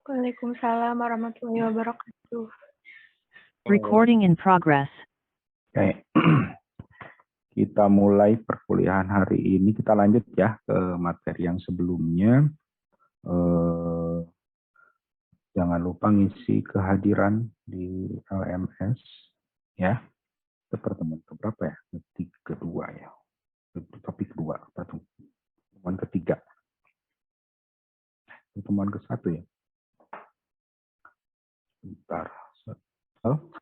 Waalaikumsalam warahmatullahi wabarakatuh. Recording in progress. Oke. Kita mulai perkuliahan hari ini. Kita lanjut ya ke materi yang sebelumnya. Jangan lupa ngisi kehadiran di LMS ya. Itu pertemuan keberapa ya? Kedua ya. Topik kedua. Pertemuan ketiga. Pertemuan ke satu ya. Bentar. Halo?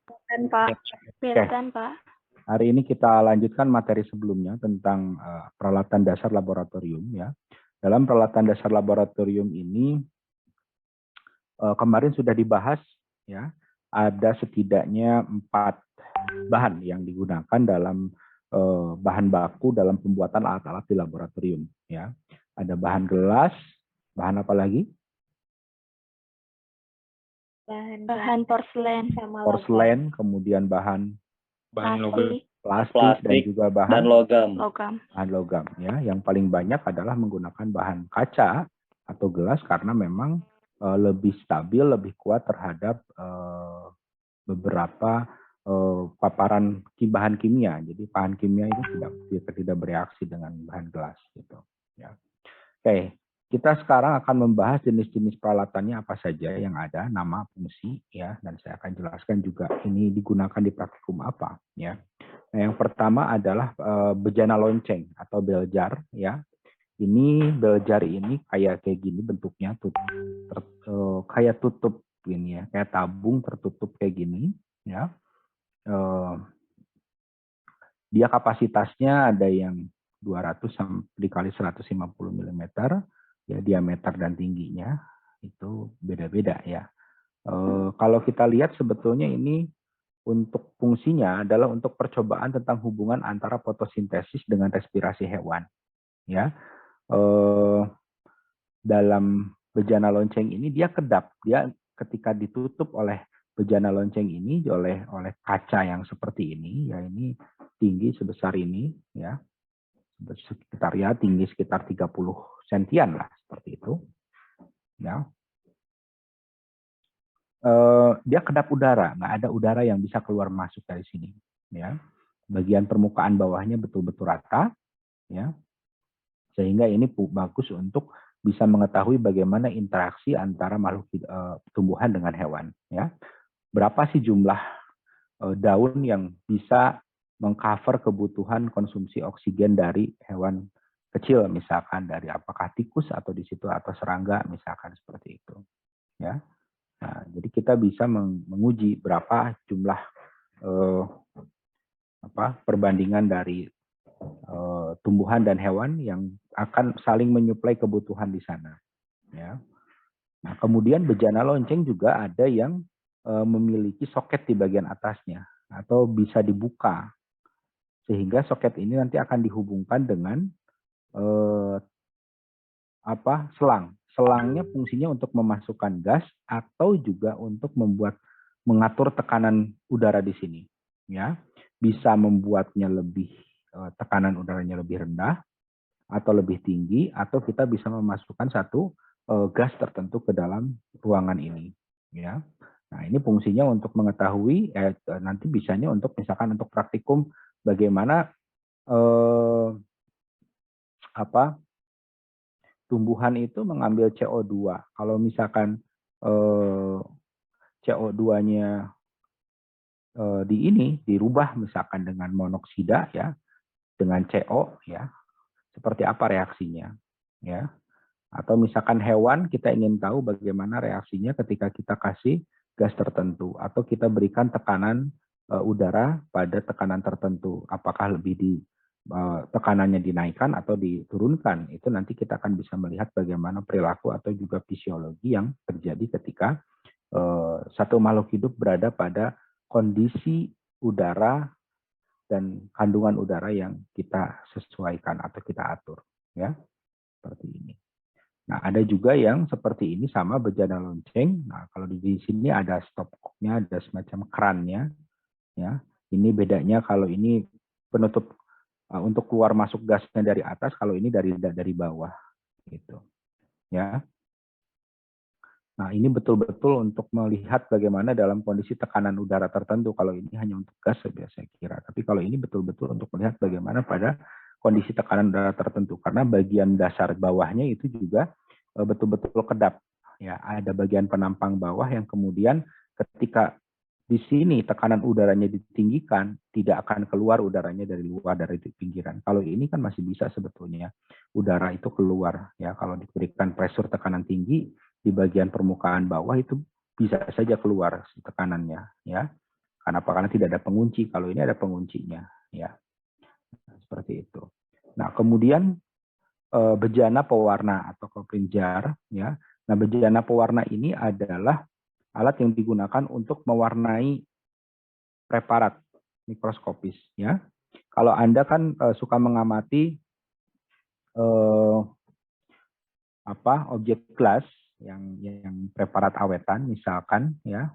Pak. Kelihatan, Pak. Hari ini kita lanjutkan materi sebelumnya tentang peralatan dasar laboratorium ya. Dalam peralatan dasar laboratorium ini kemarin sudah dibahas ya, ada setidaknya 4 bahan yang digunakan dalam bahan baku dalam pembuatan alat-alat di laboratorium ya. Ada bahan gelas, bahan apa lagi? Bahan porselen sama Porselen, kemudian bahan plastik dan juga bahan logam. Bahan logam ya. Yang paling banyak adalah menggunakan bahan kaca atau gelas karena memang lebih stabil, lebih kuat terhadap beberapa paparan bahan kimia. Jadi bahan kimia itu tidak bereaksi dengan bahan gelas gitu ya. Oke, kita sekarang akan membahas jenis-jenis peralatannya apa saja yang ada, nama, fungsi ya, dan saya akan jelaskan juga ini digunakan di praktikum apa ya. Nah, yang pertama adalah bejana lonceng atau beljar ya. Ini beljar ini kayak gini bentuknya, kayak tutup gini ya, kayak tabung tertutup kayak gini ya. Dia kapasitasnya ada yang 200 dikali 150 mm ya, diameter dan tingginya itu beda-beda ya. Kalau kita lihat sebetulnya ini untuk fungsinya adalah untuk percobaan tentang hubungan antara fotosintesis dengan respirasi hewan ya. Dalam bejana lonceng ini dia kedap, dia ketika ditutup oleh bejana lonceng ini oleh kaca yang seperti ini ya, ini tinggi sebesar ini ya, sekitar ya tinggi sekitar 30 sentian lah seperti itu ya. Dia kedap udara, nggak ada udara yang bisa keluar masuk dari sini ya. Bagian permukaan bawahnya betul-betul rata ya, sehingga ini bagus untuk bisa mengetahui bagaimana interaksi antara makhluk tumbuhan dengan hewan ya. Berapa sih jumlah daun yang bisa mengcover kebutuhan konsumsi oksigen dari hewan kecil, misalkan dari apakah tikus atau di situ atau serangga misalkan seperti itu ya. Nah, jadi kita bisa menguji berapa jumlah perbandingan dari tumbuhan dan hewan yang akan saling menyuplai kebutuhan di sana ya. Nah, kemudian bejana lonceng juga ada yang memiliki soket di bagian atasnya atau bisa dibuka sehingga soket ini nanti akan dihubungkan dengan selang. Selangnya fungsinya untuk memasukkan gas atau juga untuk mengatur tekanan udara di sini ya. Bisa membuatnya lebih tekanan udaranya lebih rendah atau lebih tinggi, atau kita bisa memasukkan satu gas tertentu ke dalam ruangan ini ya. Nah, ini fungsinya untuk mengetahui nanti bisanya untuk misalkan untuk praktikum bagaimana tumbuhan itu mengambil CO2. Kalau misalkan CO2-nya dirubah misalkan dengan monoksida ya, dengan CO ya, seperti apa reaksinya ya. Atau misalkan hewan, kita ingin tahu bagaimana reaksinya ketika kita kasih gas tertentu atau kita berikan tekanan udara pada tekanan tertentu, apakah tekanannya dinaikkan atau diturunkan. Itu nanti kita akan bisa melihat bagaimana perilaku atau juga fisiologi yang terjadi ketika satu makhluk hidup berada pada kondisi udara dan kandungan udara yang kita sesuaikan atau kita atur ya, seperti ini. Nah, ada juga yang seperti ini sama bejana lonceng. Nah, kalau di sini ada stopcocknya, ada semacam kerannya ya. Ini bedanya, kalau ini penutup untuk keluar masuk gasnya dari atas, kalau ini dari bawah gitu ya. Nah, ini betul-betul untuk melihat bagaimana dalam kondisi tekanan udara tertentu. Kalau ini hanya untuk gas, saya kira. Tapi kalau ini betul-betul untuk melihat bagaimana pada kondisi tekanan udara tertentu. Karena bagian dasar bawahnya itu juga betul-betul kedap. Ya, ada bagian penampang bawah yang kemudian ketika di sini tekanan udaranya ditinggikan, tidak akan keluar udaranya dari luar, dari pinggiran. Kalau ini kan masih bisa sebetulnya udara itu keluar. Ya, kalau diberikan pressure tekanan tinggi, di bagian permukaan bawah itu bisa saja keluar tekanannya, ya. Karena tidak ada pengunci. Kalau ini ada penguncinya, ya. Seperti itu. Nah, kemudian bejana pewarna atau koplinjar, ya. Nah, bejana pewarna ini adalah alat yang digunakan untuk mewarnai preparat mikroskopis, ya. Kalau Anda kan suka mengamati objek gelas yang preparat awetan, misalkan, ya.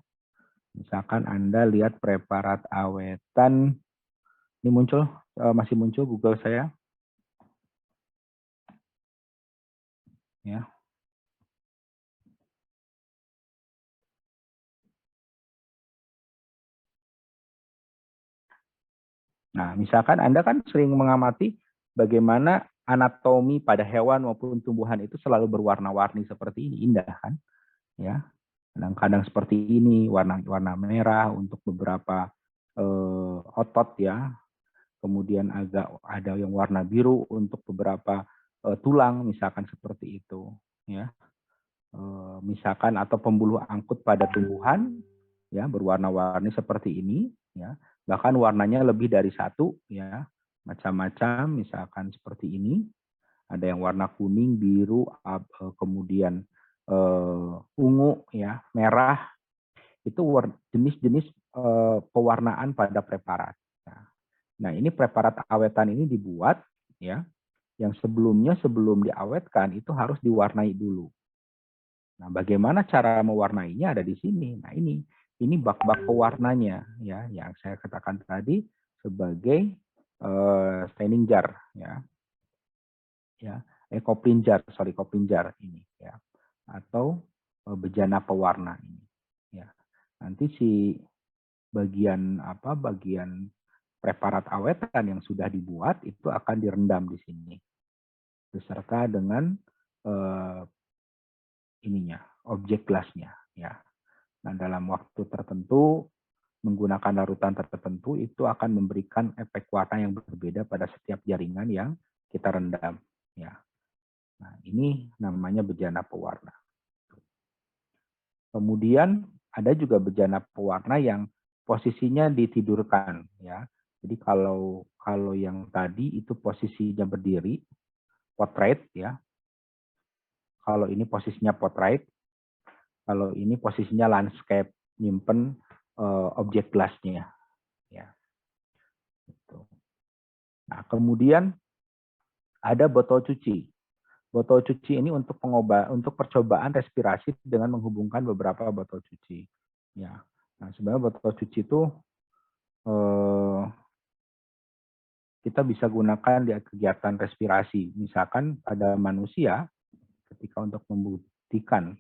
Misalkan Anda lihat preparat awetan, ini muncul, masih muncul Google saya. Ya. Nah, misalkan Anda kan sering mengamati bagaimana anatomi pada hewan maupun tumbuhan itu selalu berwarna-warni seperti ini, indah kan? Ya, kadang-kadang seperti ini, warna merah untuk beberapa otot, ya. Kemudian agak ada yang warna biru untuk beberapa tulang, misalkan seperti itu, ya. Misalkan atau pembuluh angkut pada tumbuhan, ya, berwarna-warni seperti ini, ya. Bahkan warnanya lebih dari satu, ya, macam-macam, misalkan seperti ini. Ada yang warna kuning, biru, kemudian ungu, ya, merah. Itu jenis-jenis pewarnaan pada preparat. Nah, ini preparat awetan ini dibuat, ya, yang sebelum diawetkan itu harus diwarnai dulu. Nah, bagaimana cara mewarnainya ada di sini. Nah, ini bak-bak pewarnanya, ya, yang saya katakan tadi sebagai staining jar, ya, koplinjar ini, ya, atau bejana pewarna ini, ya. Nanti si bagian preparat awetan yang sudah dibuat itu akan direndam di sini beserta dengan objek gelasnya, ya. Nah, dalam waktu tertentu menggunakan larutan tertentu itu akan memberikan efek warna yang berbeda pada setiap jaringan yang kita rendam, ya. Nah, ini namanya bejana pewarna. Kemudian ada juga bejana pewarna yang posisinya ditidurkan, ya. Jadi kalau yang tadi itu posisinya berdiri, portrait, ya. Kalau ini posisinya portrait, kalau ini posisinya landscape, nyimpen objek gelasnya, ya. Nah, kemudian ada botol cuci. Botol cuci ini untuk percobaan respirasi dengan menghubungkan beberapa botol cuci. Ya. Nah, sebenarnya botol cuci itu kita bisa gunakan di kegiatan respirasi. Misalkan pada manusia, ketika untuk membuktikan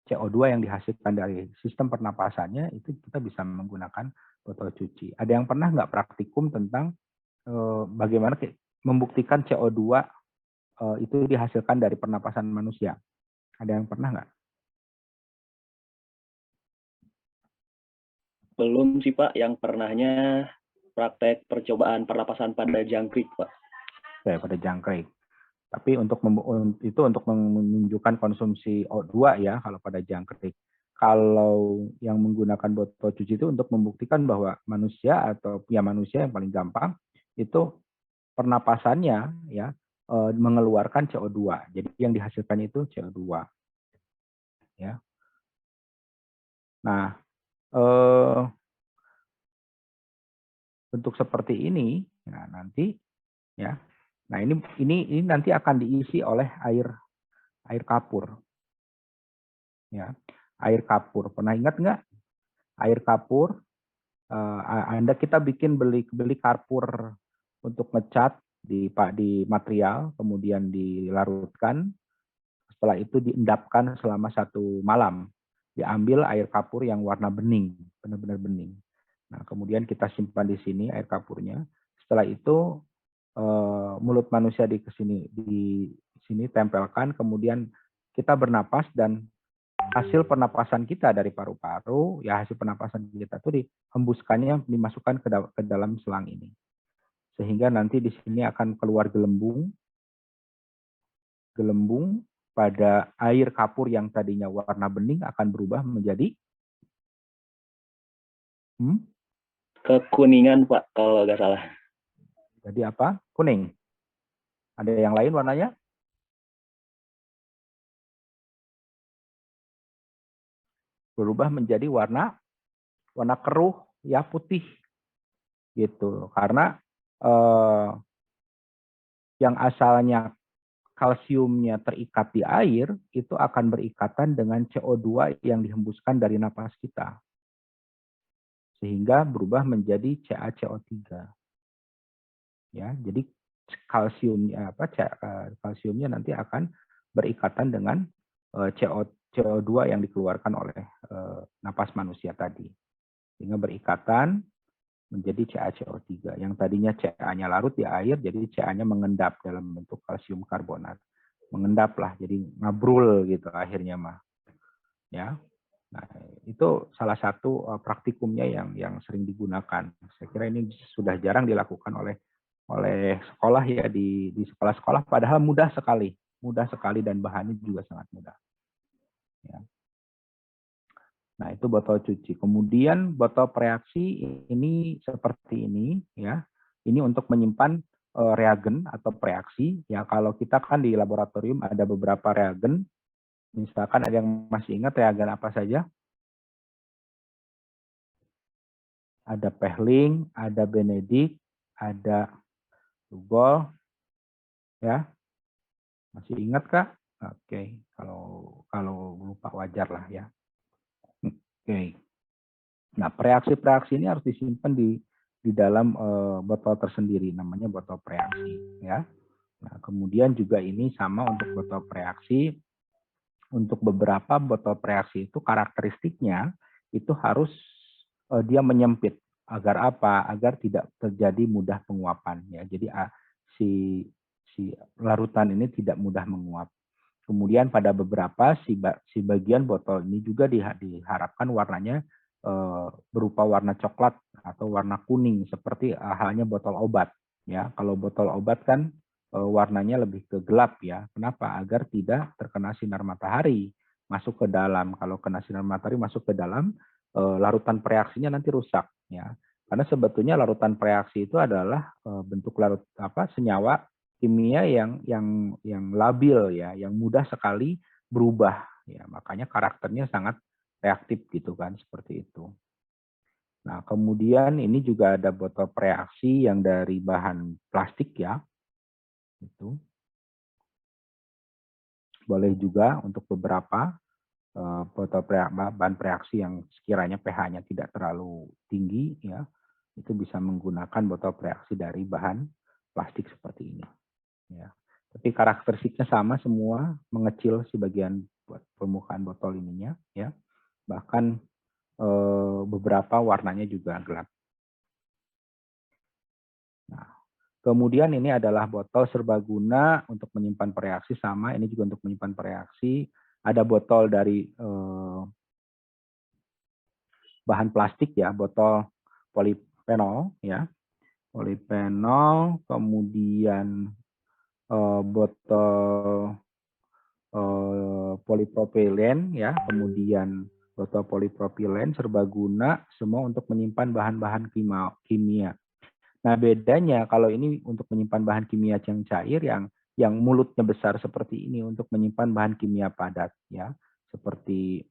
CO2 yang dihasilkan dari sistem pernapasannya, itu kita bisa menggunakan botol cuci. Ada yang pernah nggak praktikum tentang bagaimana membuktikan CO2 itu dihasilkan dari pernapasan manusia? Ada yang pernah nggak? Belum sih Pak, yang pernahnya praktek percobaan pernapasan pada jangkrik Pak. Ya, pada jangkrik. Tapi untuk menunjukkan konsumsi O2, ya, kalau pada jangkrik. Kalau yang menggunakan botol cuci itu untuk membuktikan bahwa manusia yang paling gampang itu pernapasannya, ya, mengeluarkan CO2. Jadi yang dihasilkan itu CO2. Ya. Nah, bentuk seperti ini, nah nanti, ya. Nah, ini nanti akan diisi oleh air kapur. Ya. Air kapur. Pernah ingat nggak? Air kapur, kita beli kapur untuk ngecat di material, kemudian dilarutkan Setelah itu diendapkan selama 1 malam. Diambil air kapur yang warna bening, benar-benar bening. Nah, kemudian kita simpan di sini air kapurnya. Setelah itu mulut manusia di sini tempelkan, kemudian kita bernapas dan hasil pernapasan kita dari paru-paru, ya hasil pernapasan kita itu dihembuskannya, dimasukkan ke dalam selang ini. Sehingga nanti di sini akan keluar gelembung pada air kapur yang tadinya warna bening akan berubah menjadi kekuningan, Pak, kalau nggak salah. Jadi apa? Kuning. Ada yang lain warnanya? Berubah menjadi warna keruh, ya putih, gitu. Karena yang asalnya kalsiumnya terikat di air, itu akan berikatan dengan CO2 yang dihembuskan dari napas kita. Sehingga berubah menjadi CaCO3. Ya, jadi kalsiumnya nanti akan berikatan dengan CO2 yang dikeluarkan oleh napas manusia tadi. Sehingga berikatan menjadi CaCO3. Yang tadinya Ca-nya larut di air, jadi Ca-nya mengendap dalam bentuk kalsium karbonat. Mengendap lah, jadi ngabrul gitu akhirnya mah. Ya. Nah, itu salah satu praktikumnya yang sering digunakan. Saya kira ini sudah jarang dilakukan oleh sekolah ya di sekolah-sekolah, padahal mudah sekali dan bahannya juga sangat mudah. Ya. Nah, itu botol cuci. Kemudian botol preaksi ini seperti ini ya. Ini untuk menyimpan reagen atau preaksi. Ya, kalau kita kan di laboratorium ada beberapa reagen. Misalkan ada yang masih ingat reagen apa saja? Ada Pehling, ada Benedict, ada Lugol. Ya. Masih ingat Kak? Oke, kalau lupa wajar lah ya. Oke. Nah, preaksi-preaksi ini harus disimpan di dalam botol tersendiri, namanya botol preaksi. Ya. Nah, kemudian juga ini sama untuk botol preaksi. Untuk beberapa botol preaksi itu karakteristiknya itu harus dia menyempit. Agar apa? Agar tidak terjadi mudah penguapan. Ya. Jadi si larutan ini tidak mudah menguap. Kemudian pada beberapa si bagian botol ini juga diharapkan warnanya berupa warna coklat atau warna kuning seperti halnya botol obat. Ya, kalau botol obat kan warnanya lebih ke gelap ya. Kenapa? Agar tidak terkena sinar matahari masuk ke dalam. Kalau kena sinar matahari masuk ke dalam, larutan preaksinya nanti rusak. Ya, karena sebetulnya larutan preaksi itu adalah bentuk senyawa kimia yang labil ya, yang mudah sekali berubah ya, makanya karakternya sangat reaktif gitu kan, seperti itu. Nah, kemudian ini juga ada botol preaksi yang dari bahan plastik ya. Itu. Boleh juga untuk beberapa botol bahan preaksi yang sekiranya pH-nya tidak terlalu tinggi ya, itu bisa menggunakan botol preaksi dari bahan plastik seperti ini. Ya. Tapi karakteristiknya sama semua, mengecil si bagian permukaan botol ininya, ya. Bahkan beberapa warnanya juga gelap. Nah, kemudian ini adalah botol serbaguna untuk menyimpan preaksi, sama. Ini juga untuk menyimpan preaksi. Ada botol dari bahan plastik ya, botol polifenol ya, polifenol, kemudian botol polipropilen ya, kemudian botol polipropilen serbaguna, semua untuk menyimpan bahan-bahan kimia. Nah, bedanya kalau ini untuk menyimpan bahan kimia yang cair yang mulutnya besar seperti ini untuk menyimpan bahan kimia padat ya, seperti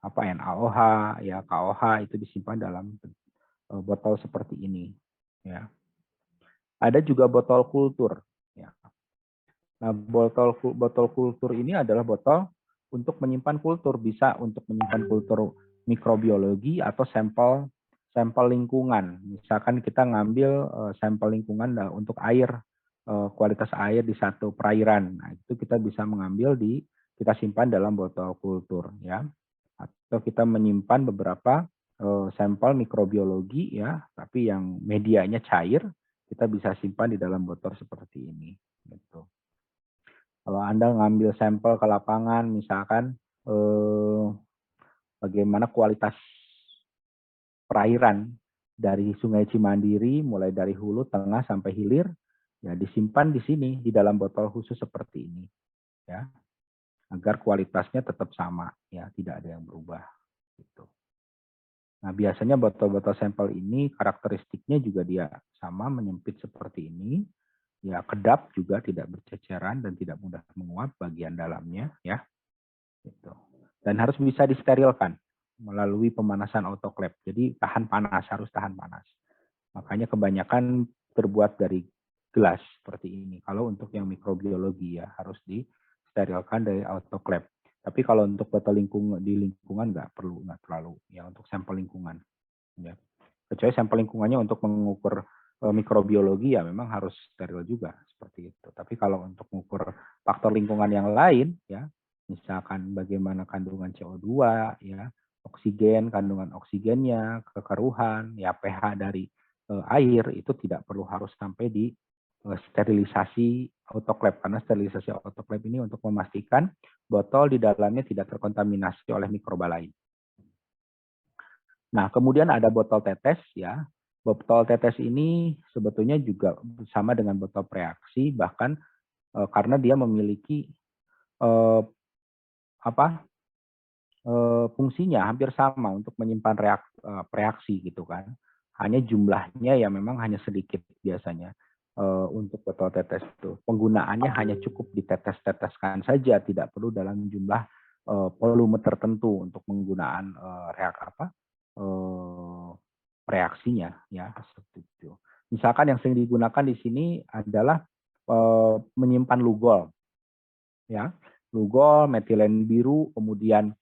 NaOH ya, KOH itu disimpan dalam botol seperti ini ya. Ada juga botol kultur ya. Nah, botol kultur ini adalah botol untuk menyimpan kultur, bisa untuk menyimpan kultur mikrobiologi atau sampel lingkungan. Misalkan kita ngambil sampel lingkungan untuk air kualitas air di satu perairan. Nah, itu kita bisa mengambil kita simpan dalam botol kultur ya. Atau kita menyimpan beberapa sampel mikrobiologi ya, tapi yang medianya cair, kita bisa simpan di dalam botol seperti ini gitu. Kalau Anda ngambil sampel ke lapangan misalkan bagaimana kualitas perairan dari Sungai Cimandiri mulai dari hulu, tengah sampai hilir ya disimpan di sini di dalam botol khusus seperti ini ya, agar kualitasnya tetap sama ya, tidak ada yang berubah gitu. Nah, biasanya botol-botol sampel ini karakteristiknya juga dia sama, menyempit seperti ini. Ya, kedap juga tidak berceceran dan tidak mudah menguap bagian dalamnya ya. Gitu. Dan harus bisa disterilkan melalui pemanasan autoclave. Jadi tahan panas, harus tahan panas. Makanya kebanyakan terbuat dari gelas seperti ini. Kalau untuk yang mikrobiologi ya harus disterilkan dari autoclave. Tapi kalau untuk botol di lingkungan nggak terlalu ya, untuk sampel lingkungan. Ya. Kecuali sampel lingkungannya untuk mengukur mikrobiologi ya memang harus steril juga seperti itu. Tapi kalau untuk mengukur faktor lingkungan yang lain ya, misalkan bagaimana kandungan CO2 ya, oksigen, kandungan oksigennya, kekeruhan, ya pH dari air itu tidak perlu harus sampai di sterilisasi autoclave, karena sterilisasi autoclave ini untuk memastikan botol di dalamnya tidak terkontaminasi oleh mikroba lain. Nah, kemudian ada botol tetes ya. Botol tetes ini sebetulnya juga sama dengan botol preaksi, bahkan karena dia memiliki fungsinya hampir sama untuk menyimpan reaksi gitu kan. Hanya jumlahnya ya memang hanya sedikit biasanya. Untuk botol tetes itu penggunaannya hanya cukup ditetes-teteskan saja, tidak perlu dalam jumlah volume tertentu untuk penggunaan reaksinya ya seperti itu. Misalkan yang sering digunakan di sini adalah menyimpan lugol ya, lugol, metilen biru, kemudian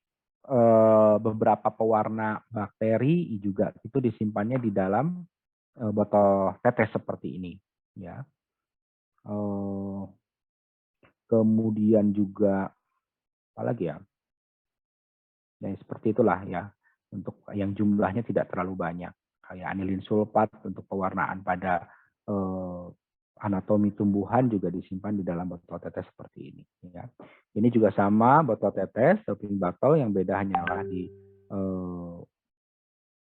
beberapa pewarna bakteri juga itu disimpannya di dalam botol tetes seperti ini ya. Kemudian juga apa lagi ya? Ya seperti itulah ya, untuk yang jumlahnya tidak terlalu banyak. Kayak anilin sulfat untuk pewarnaan pada anatomi tumbuhan juga disimpan di dalam botol tetes seperti ini. Ya. Ini juga sama botol tetes, doping bottle, yang beda hanyalah di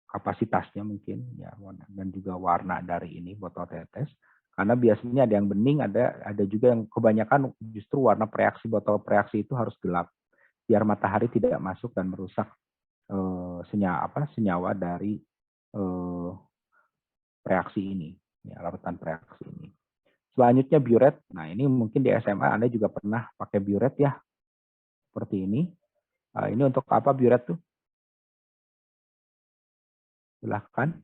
kapasitasnya mungkin ya, dan juga warna dari ini botol tetes. Karena biasanya ada yang bening, ada juga yang kebanyakan justru warna preaksi, botol preaksi itu harus gelap biar matahari tidak masuk dan merusak senyawa dari reaksi ini, ya, larutan reaksi ini. Selanjutnya biuret. Nah, ini mungkin di SMA Anda juga pernah pakai biuret ya, seperti ini. Ini untuk apa biuret tuh? Silahkan.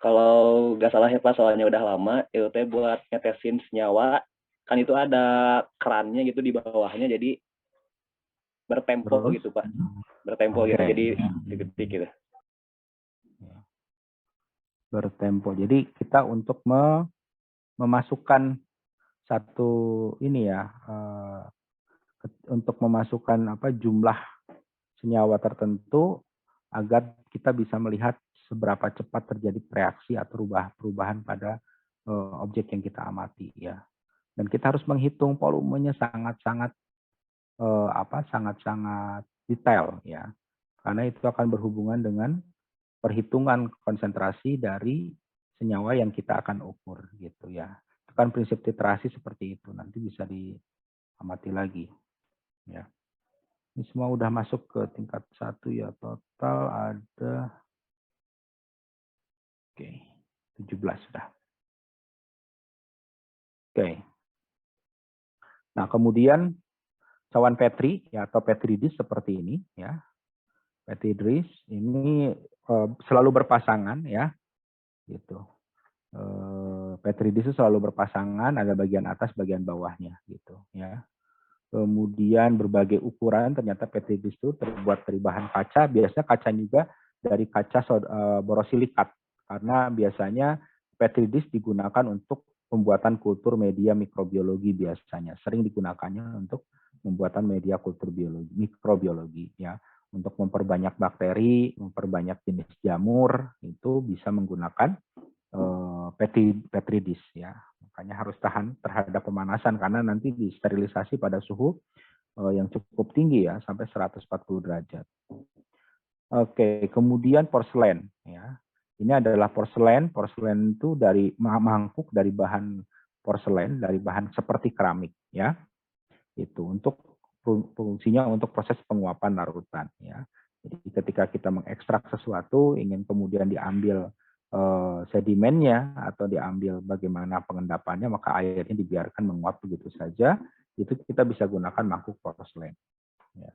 Kalau nggak salah ya Pak, soalnya udah lama, itu teh buat ngetesin senyawa, kan itu ada kerannya gitu di bawahnya, jadi bertempo gitu Pak. Bertempo gitu, jadi detik gitu. Bertempo. Jadi kita untuk memasukkan satu ini ya, untuk memasukkan jumlah senyawa tertentu agar kita bisa melihat seberapa cepat terjadi reaksi atau perubahan pada objek yang kita amati ya. Dan kita harus menghitung volumenya sangat-sangat sangat-sangat detail ya. Karena itu akan berhubungan dengan perhitungan konsentrasi dari senyawa yang kita akan ukur gitu ya. Itu kan prinsip titrasi seperti itu. Nanti bisa diamati lagi ya. Ini semua udah masuk ke tingkat 1 ya. Total ada 17 sudah. Nah, kemudian cawan Petri ya, atau Petri dish seperti ini ya. Petri dish ini selalu berpasangan ya. Gitu. Petri dish itu selalu berpasangan, ada bagian atas, bagian bawahnya gitu ya. Kemudian berbagai ukuran, ternyata Petri dish itu terbuat dari bahan kaca, biasanya kaca juga dari kaca borosilikat, karena biasanya Petri dish digunakan untuk pembuatan kultur media mikrobiologi biasanya. Sering digunakannya untuk pembuatan media kultur mikrobiologi ya. Untuk memperbanyak bakteri, memperbanyak jenis jamur, itu bisa menggunakan petri dish ya. Makanya harus tahan terhadap pemanasan karena nanti disterilisasi pada suhu yang cukup tinggi ya, sampai 140 derajat. Oke, kemudian porselen ya. Ini adalah porselen. Porselen itu dari mangkuk dari bahan porselen, dari bahan seperti keramik ya. Itu untuk fungsinya untuk proses penguapan larutan ya. Jadi ketika kita mengekstrak sesuatu ingin kemudian diambil sedimennya atau diambil bagaimana pengendapannya, maka airnya dibiarkan menguap begitu saja. Itu kita bisa gunakan mangkuk porselen. Ya.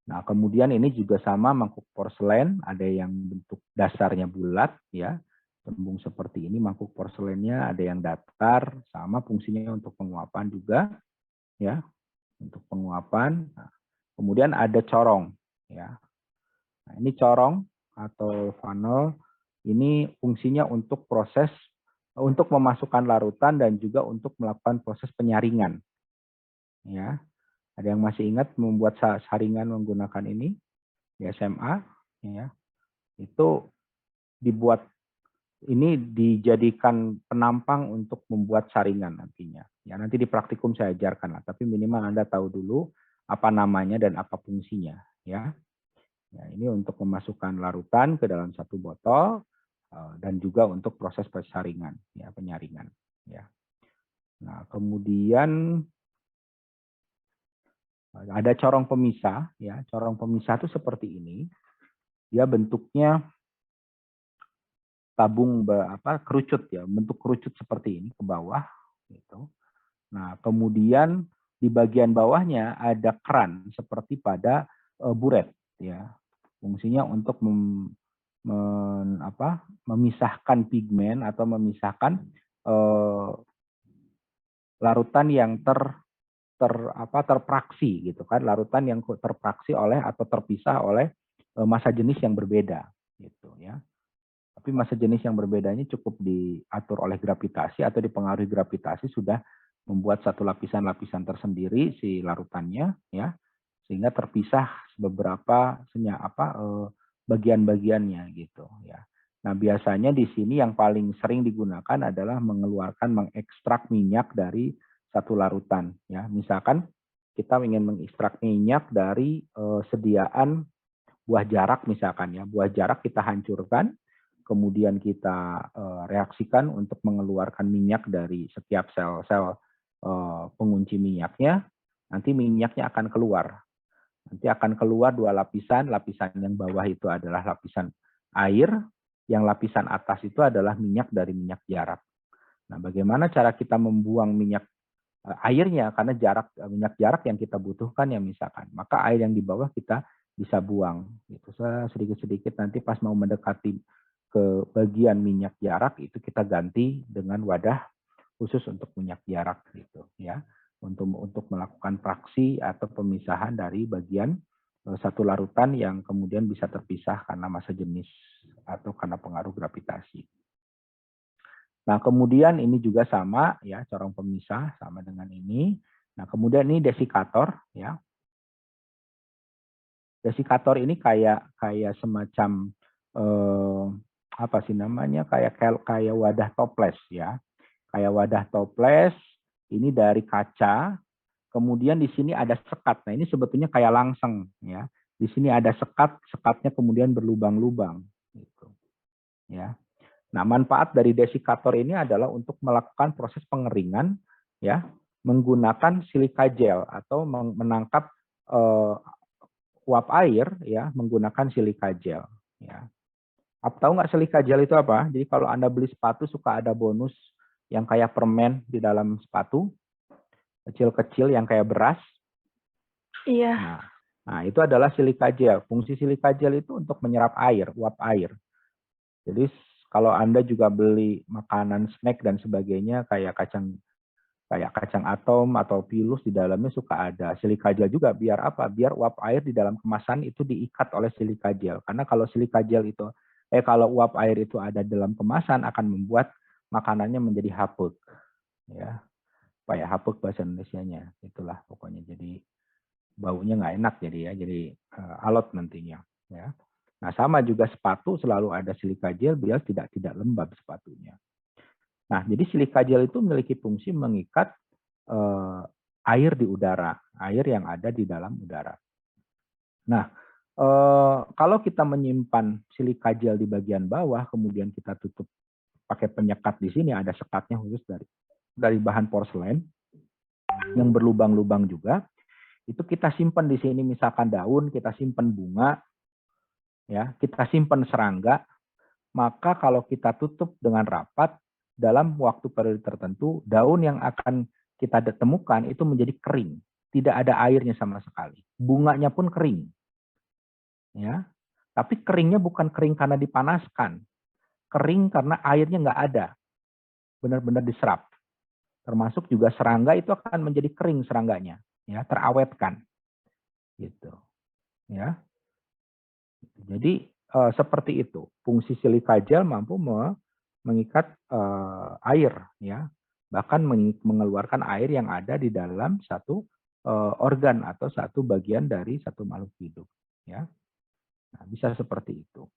Nah, kemudian ini juga sama mangkuk porselen, ada yang bentuk dasarnya bulat ya, tembung seperti ini mangkuk porselennya, ada yang datar, sama fungsinya untuk penguapan juga ya, untuk penguapan. Nah, kemudian ada corong ya. Nah, ini corong atau funnel ini fungsinya untuk proses untuk memasukkan larutan dan juga untuk melakukan proses penyaringan ya. Ada yang masih ingat membuat saringan menggunakan ini di SMA ya. Itu dibuat, ini dijadikan penampang untuk membuat saringan nantinya. Ya, nanti di praktikum saya ajarkan lah, tapi minimal Anda tahu dulu apa namanya dan apa fungsinya ya. Ya, ini untuk memasukkan larutan ke dalam satu botol dan juga untuk proses penyaringan ya, penyaringan ya. Nah, kemudian ada corong pemisah ya. Corong pemisah itu seperti ini. Dia bentuknya tabung kerucut ya, bentuk kerucut seperti ini ke bawah gitu. Nah, kemudian di bagian bawahnya ada keran seperti pada buret ya. Fungsinya untuk memisahkan pigmen atau memisahkan larutan yang terpraksi gitu kan, larutan yang terpraksi oleh atau terpisah oleh massa jenis yang berbeda gitu ya. Tapi massa jenis yang berbedanya cukup diatur oleh gravitasi atau dipengaruhi gravitasi sudah membuat satu lapisan-lapisan tersendiri si larutannya ya, sehingga terpisah beberapa bagian-bagiannya gitu ya. Nah, biasanya di sini yang paling sering digunakan adalah mengekstrak minyak dari satu larutan ya. Misalkan kita ingin mengekstrak minyak dari sediaan buah jarak misalkan ya. Buah jarak kita hancurkan, kemudian kita reaksikan untuk mengeluarkan minyak dari setiap sel-sel pengunci minyaknya. Nanti minyaknya akan keluar. Nanti akan keluar dua lapisan. Lapisan yang bawah itu adalah lapisan air, yang lapisan atas itu adalah minyak dari minyak jarak. Nah, bagaimana cara kita membuang minyak airnya, karena minyak jarak yang kita butuhkan ya misalkan, maka air yang di bawah kita bisa buang gitu. Sedikit-sedikit nanti pas mau mendekati ke bagian minyak jarak itu kita ganti dengan wadah khusus untuk minyak jarak gitu ya, untuk melakukan praksi atau pemisahan dari bagian satu larutan yang kemudian bisa terpisah karena massa jenis atau karena pengaruh gravitasi. Nah, kemudian ini juga sama ya, corong pemisah sama dengan ini. Nah, kemudian ini desikator ya. Desikator ini kayak semacam kayak wadah toples ya. Kayak wadah toples ini dari kaca. Kemudian di sini ada sekat. Nah, ini sebetulnya kayak langseng ya. Di sini ada sekat, sekatnya kemudian berlubang-lubang gitu. Ya. Nah, manfaat dari desikator ini adalah untuk melakukan proses pengeringan ya, menggunakan silika gel atau menangkap uap air ya menggunakan silika gel ya. Tahu nggak silika gel itu apa? Jadi kalau Anda beli sepatu suka ada bonus yang kayak permen di dalam sepatu, kecil-kecil yang kayak beras. Iya. Nah, itu adalah silika gel. Fungsi silika gel itu untuk menyerap air, uap air. Jadi kalau Anda juga beli makanan snack dan sebagainya kayak kacang atom atau pilus, di dalamnya suka ada silika gel juga. Biar apa? Biar uap air di dalam kemasan itu diikat oleh silika gel. Karena kalau silika gel itu kalau uap air itu ada dalam kemasan akan membuat makanannya menjadi hapek, ya. Apa ya, hapek bahasa Indonesianya, itulah pokoknya. Jadi baunya nggak enak jadi ya, jadi alot nantinya, ya. Nah, sama juga sepatu selalu ada silika gel biar tidak lembab sepatunya. Nah, jadi silika gel itu memiliki fungsi mengikat air di udara, air yang ada di dalam udara. Nah, kalau kita menyimpan silika gel di bagian bawah, kemudian kita tutup pakai penyekat di sini, ada sekatnya khusus dari bahan porselen yang berlubang-lubang juga. Itu kita simpan di sini, misalkan daun, kita simpan bunga, ya, kita simpan serangga, maka kalau kita tutup dengan rapat dalam waktu periode tertentu, daun yang akan kita temukan itu menjadi kering, tidak ada airnya sama sekali. Bunganya pun kering, ya. Tapi keringnya bukan kering karena dipanaskan, kering karena airnya nggak ada, benar-benar diserap. Termasuk juga serangga itu akan menjadi kering serangganya, ya, terawetkan, gitu, ya. Jadi seperti itu, fungsi silika gel mampu mengikat air, ya, bahkan mengeluarkan air yang ada di dalam satu organ atau satu bagian dari satu makhluk hidup, ya. Nah, bisa seperti itu.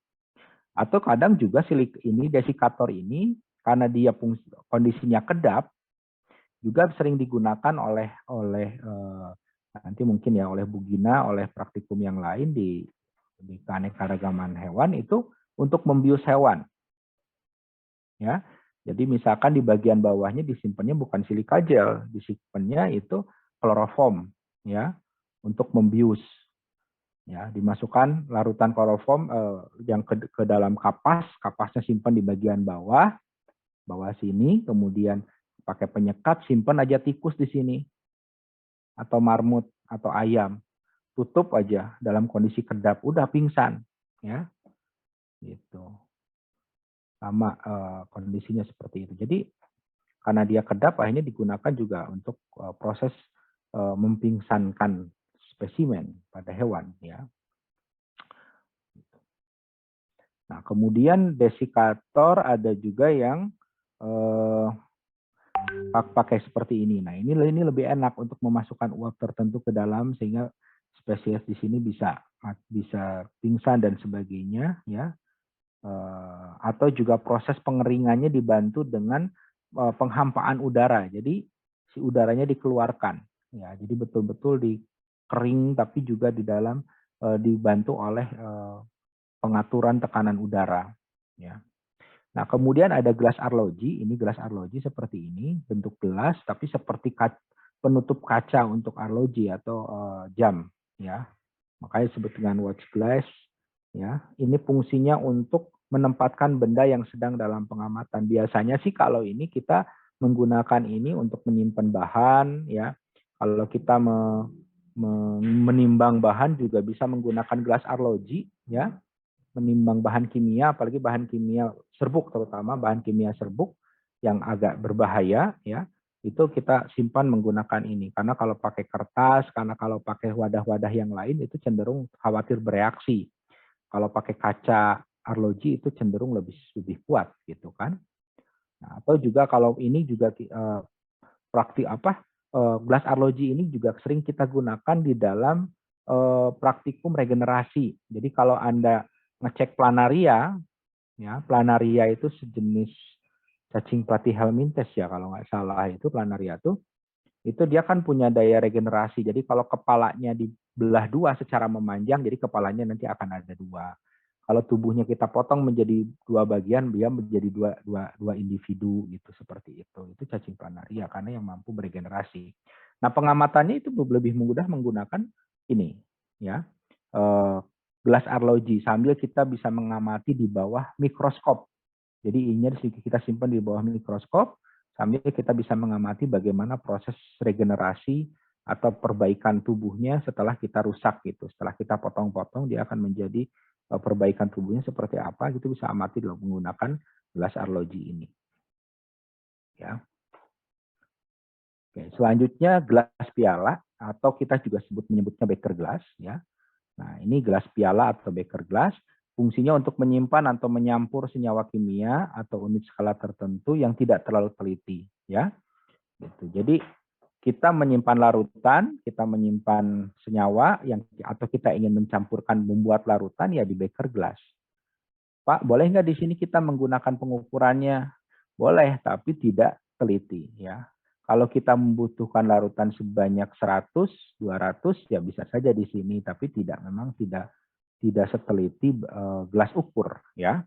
Atau kadang juga desikator ini karena dia kondisinya kedap, juga sering digunakan oleh nanti mungkin ya oleh Bu Gina, oleh praktikum yang lain di keanekaragaman hewan itu untuk membius hewan. Ya. Jadi misalkan di bagian bawahnya disimpannya bukan silika gel, disimpannya itu kloroform, ya, untuk membius. Ya, dimasukkan larutan kloroform yang ke dalam kapas, kapasnya simpan di bagian bawah sini, kemudian pakai penyekat, simpan aja tikus di sini, atau marmut, atau ayam, tutup aja dalam kondisi kedap, udah pingsan, ya, gitu. Sama kondisinya seperti itu. Jadi karena dia kedap, akhirnya digunakan juga untuk proses mempingsankan spesimen pada hewan, ya. Nah, kemudian desikator ada juga yang pakai seperti ini. Nah, ini lebih enak untuk memasukkan uap tertentu ke dalam sehingga spesies di sini bisa pingsan dan sebagainya, ya. Atau juga proses pengeringannya dibantu dengan penghampaan udara. Jadi si udaranya dikeluarkan, ya. Jadi betul-betul dikering tapi juga di dalam dibantu oleh pengaturan tekanan udara, ya. Nah, kemudian ada gelas arloji. Ini gelas arloji seperti ini, bentuk gelas tapi seperti penutup kaca untuk arloji atau jam, ya. Makanya disebut dengan watch glass, ya. Ini fungsinya untuk menempatkan benda yang sedang dalam pengamatan. Biasanya sih kalau ini kita menggunakan ini untuk menyimpan bahan, ya. Kalau kita menimbang bahan juga bisa menggunakan gelas arloji, ya. Menimbang bahan kimia, apalagi bahan kimia serbuk, terutama bahan kimia serbuk yang agak berbahaya, ya, itu kita simpan menggunakan ini. Karena kalau pakai kertas, karena kalau pakai wadah-wadah yang lain itu cenderung khawatir bereaksi. Kalau pakai kaca arloji itu cenderung lebih kuat, gitu kan. Nah, atau juga kalau ini juga gelas arloji ini juga sering kita gunakan di dalam praktikum regenerasi. Jadi kalau Anda ngecek planaria, ya, planaria itu sejenis cacing platyhelminthes ya kalau nggak salah, itu planaria tuh, itu dia kan punya daya regenerasi. Jadi kalau kepalanya dibelah dua secara memanjang, jadi kepalanya nanti akan ada dua. Kalau tubuhnya kita potong menjadi dua bagian, dia menjadi dua individu gitu, seperti itu. Itu cacing planaria karena yang mampu beregenerasi. Nah, pengamatannya itu lebih mudah menggunakan ini, ya. Gelas arloji sambil kita bisa mengamati di bawah mikroskop. Jadi ini kita simpan di bawah mikroskop sambil kita bisa mengamati bagaimana proses regenerasi atau perbaikan tubuhnya setelah kita rusak gitu. Setelah kita potong-potong dia akan menjadi perbaikan tubuhnya seperti apa gitu, bisa amati menggunakan gelas arloji ini. Ya. Oke, selanjutnya gelas piala atau kita juga menyebutnya beker gelas, ya. Nah, ini gelas piala atau beker gelas. Fungsinya untuk menyimpan atau menyampur senyawa kimia atau unit skala tertentu yang tidak terlalu teliti, ya. Gitu. Jadi kita menyimpan larutan, kita menyimpan senyawa atau kita ingin mencampurkan membuat larutan ya di beker gelas. Pak, boleh nggak di sini kita menggunakan pengukurannya? Boleh, tapi tidak teliti, ya. Kalau kita membutuhkan larutan sebanyak 100, 200 ya bisa saja di sini, tapi memang tidak seteliti gelas ukur, ya.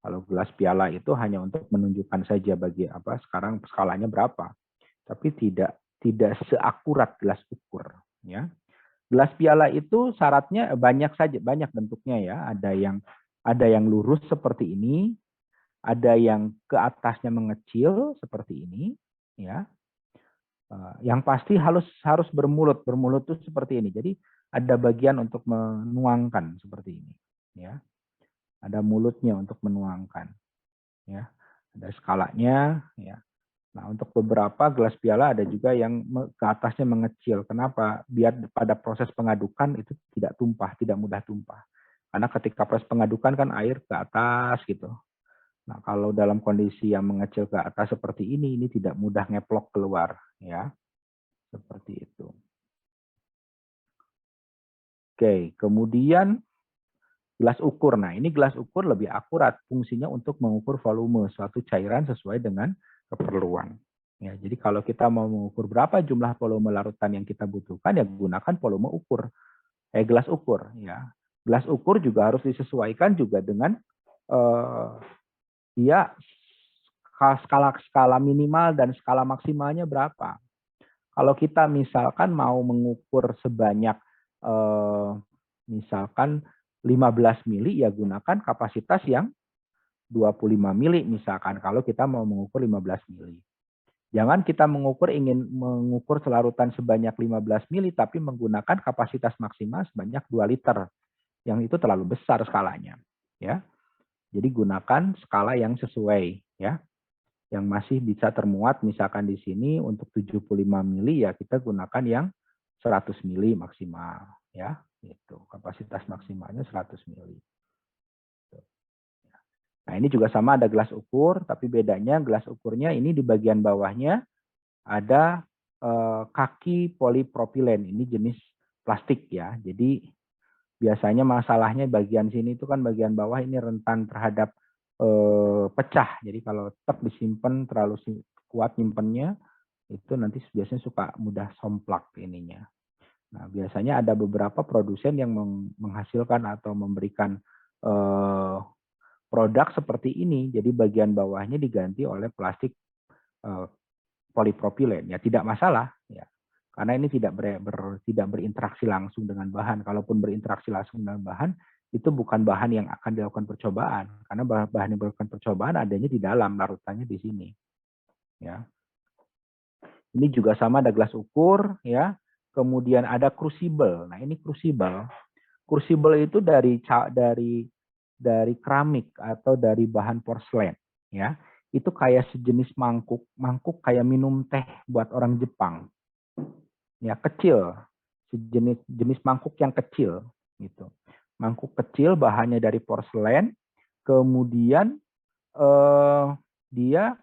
Kalau gelas piala itu hanya untuk menunjukkan saja bagi apa sekarang skalanya berapa, tapi tidak seakurat gelas ukur, ya. Gelas piala itu syaratnya banyak bentuknya, ya. Ada yang lurus seperti ini, ada yang ke atasnya mengecil seperti ini, ya. Yang pasti harus bermulut itu seperti ini. Jadi ada bagian untuk menuangkan seperti ini, ya. Ada mulutnya untuk menuangkan, ya. Ada skalanya, ya. Nah, untuk beberapa gelas piala ada juga yang ke atasnya mengecil. Kenapa? Biar pada proses pengadukan itu tidak mudah tumpah. Karena ketika proses pengadukan kan air ke atas gitu. Nah, kalau dalam kondisi yang mengecil ke atas seperti ini tidak mudah ngeplok keluar, ya. Seperti itu. Oke, kemudian gelas ukur. Nah, ini gelas ukur lebih akurat. Fungsinya untuk mengukur volume suatu cairan sesuai dengan keperluan. Ya, jadi kalau kita mau mengukur berapa jumlah volume larutan yang kita butuhkan, ya gunakan volume ukur. Gelas ukur. Ya. Gelas ukur juga harus disesuaikan juga dengan dia skala minimal dan skala maksimalnya berapa. Kalau kita misalkan mau mengukur sebanyak misalkan 15 mili, ya gunakan kapasitas yang 25 mili misalkan kalau kita mau mengukur 15 mili. Jangan kita ingin mengukur selarutan sebanyak 15 mili tapi menggunakan kapasitas maksimal sebanyak 2 liter. Yang itu terlalu besar skalanya, ya. Jadi gunakan skala yang sesuai, ya. Yang masih bisa termuat misalkan di sini untuk 75 mili ya kita gunakan yang 100 mili maksimal, ya. Itu kapasitas maksimalnya 100 mili. Nah, ini juga sama ada gelas ukur, tapi bedanya gelas ukurnya ini di bagian bawahnya ada kaki polipropilen. Ini jenis plastik, ya. Jadi biasanya masalahnya bagian sini itu kan bagian bawah ini rentan terhadap pecah. Jadi kalau tetap disimpan terlalu kuat nyimpennya, itu nanti biasanya suka mudah somplak ininya. Nah, biasanya ada beberapa produsen yang menghasilkan atau memberikan produk seperti ini. Jadi bagian bawahnya diganti oleh plastik polipropilen. Ya tidak masalah, ya. Karena ini tidak berinteraksi langsung dengan bahan. Kalaupun berinteraksi langsung dengan bahan, itu bukan bahan yang akan dilakukan percobaan. Karena bahan yang dilakukan percobaan adanya di dalam, larutannya di sini. Ya. Ini juga sama ada gelas ukur, ya. Kemudian ada crucible. Nah, ini crucible. Crucible itu dari keramik atau dari bahan porselen, ya. Itu kayak sejenis mangkuk kayak minum teh buat orang Jepang. Ya, kecil. Jenis mangkuk yang kecil gitu. Mangkuk kecil bahannya dari porselen, kemudian dia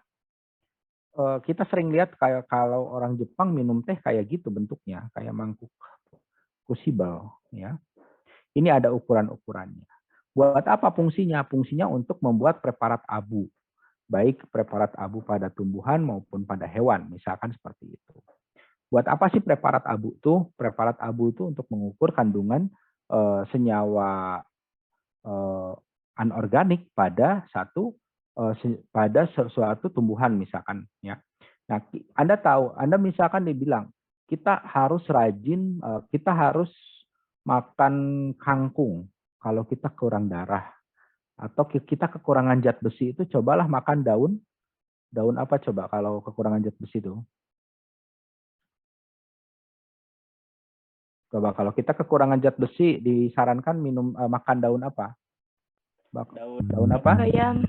kita sering lihat kayak kalau orang Jepang minum teh kayak gitu bentuknya, kayak mangkuk crucible, ya. Ini ada ukuran-ukurannya. Buat apa fungsinya? Fungsinya untuk membuat preparat abu. Baik preparat abu pada tumbuhan maupun pada hewan, misalkan seperti itu. Buat apa sih preparat abu tuh? Preparat abu itu untuk mengukur kandungan senyawa anorganik pada suatu tumbuhan misalkan, ya. Nah, Anda misalkan dibilang kita harus rajin, kita harus makan kangkung kalau kita kurang darah, atau kita kekurangan zat besi itu cobalah makan daun apa coba kalau kekurangan zat besi itu? Coba kalau kita kekurangan zat besi disarankan makan daun apa? Daun apa? Bayam.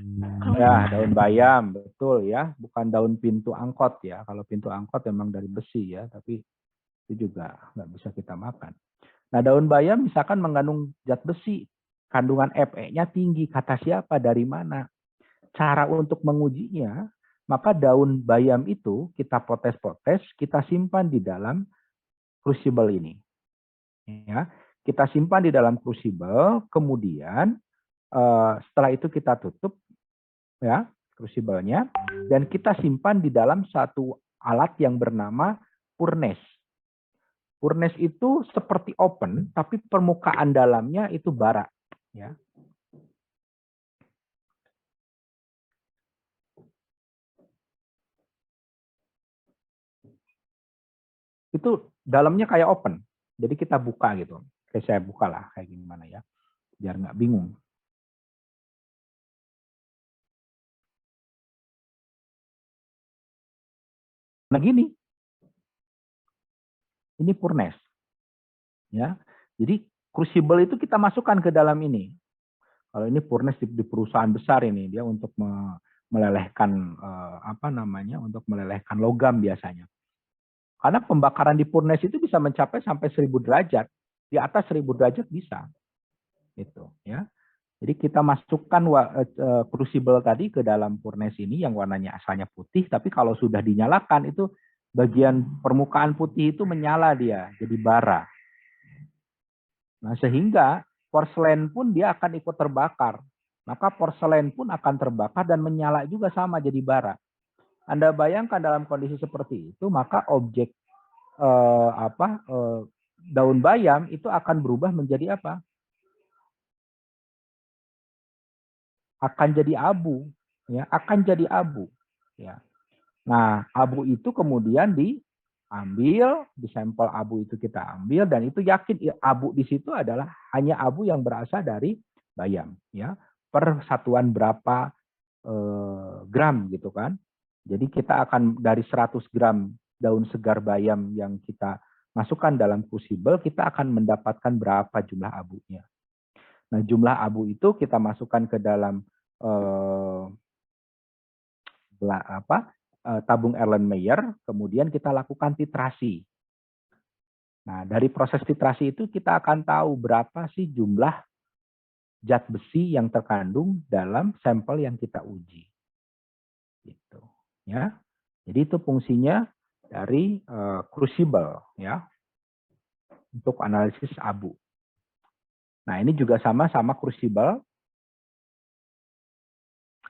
Ya, daun bayam, betul ya. Bukan daun pintu angkot ya. Kalau pintu angkot memang dari besi ya, tapi itu juga nggak bisa kita makan. Nah, daun bayam misalkan mengandung zat besi. kandungan Fe-nya tinggi. Kata siapa? Dari mana? Cara untuk mengujinya, maka daun bayam itu kita potes-potes, kita simpan di dalam crucible ini. Ya, kita simpan di dalam crucible, kemudian setelah itu kita tutup ya crucible-nya, dan kita simpan di dalam satu alat yang bernama furnace. Furnace itu seperti oven, tapi permukaan dalamnya itu bara. Ya. Itu dalamnya kayak open. Jadi kita buka gitu. Kayak saya buka lah kayak gimana ya. Biar nggak bingung. Nah gini. Ini furnace. Ya. Jadi crucible itu kita masukkan ke dalam ini. Kalau ini furnace di perusahaan besar ini, dia untuk melelehkan untuk melelehkan logam biasanya. Karena pembakaran di furnace itu bisa mencapai sampai 1000 derajat. Di atas 1000 derajat bisa. Gitu, ya. Jadi kita masukkan crucible tadi ke dalam furnace ini yang warnanya asalnya putih, tapi kalau sudah dinyalakan itu bagian permukaan putih itu menyala dia, jadi bara. Nah, sehingga porselen pun dia akan ikut terbakar. Maka porselen pun akan terbakar dan menyala juga sama jadi bara. Anda bayangkan dalam kondisi seperti itu, maka objek daun bayam itu akan berubah menjadi apa? Akan jadi abu, ya, akan jadi abu, ya. Nah, abu itu kemudian diambil, di sampel abu itu kita ambil dan itu yakin abu di situ adalah hanya abu yang berasal dari bayam, ya. Per satuan berapa gram gitu kan. Jadi kita akan dari 100 gram daun segar bayam yang kita masukkan dalam crucible, kita akan mendapatkan berapa jumlah abunya. Nah, jumlah abu itu kita masukkan ke dalam tabung Erlenmeyer, kemudian kita lakukan titrasi. Nah, dari proses titrasi itu kita akan tahu berapa sih jumlah zat besi yang terkandung dalam sampel yang kita uji. Gitu, ya. Jadi itu fungsinya dari crucible, ya, untuk analisis abu. Nah, ini juga sama crucible.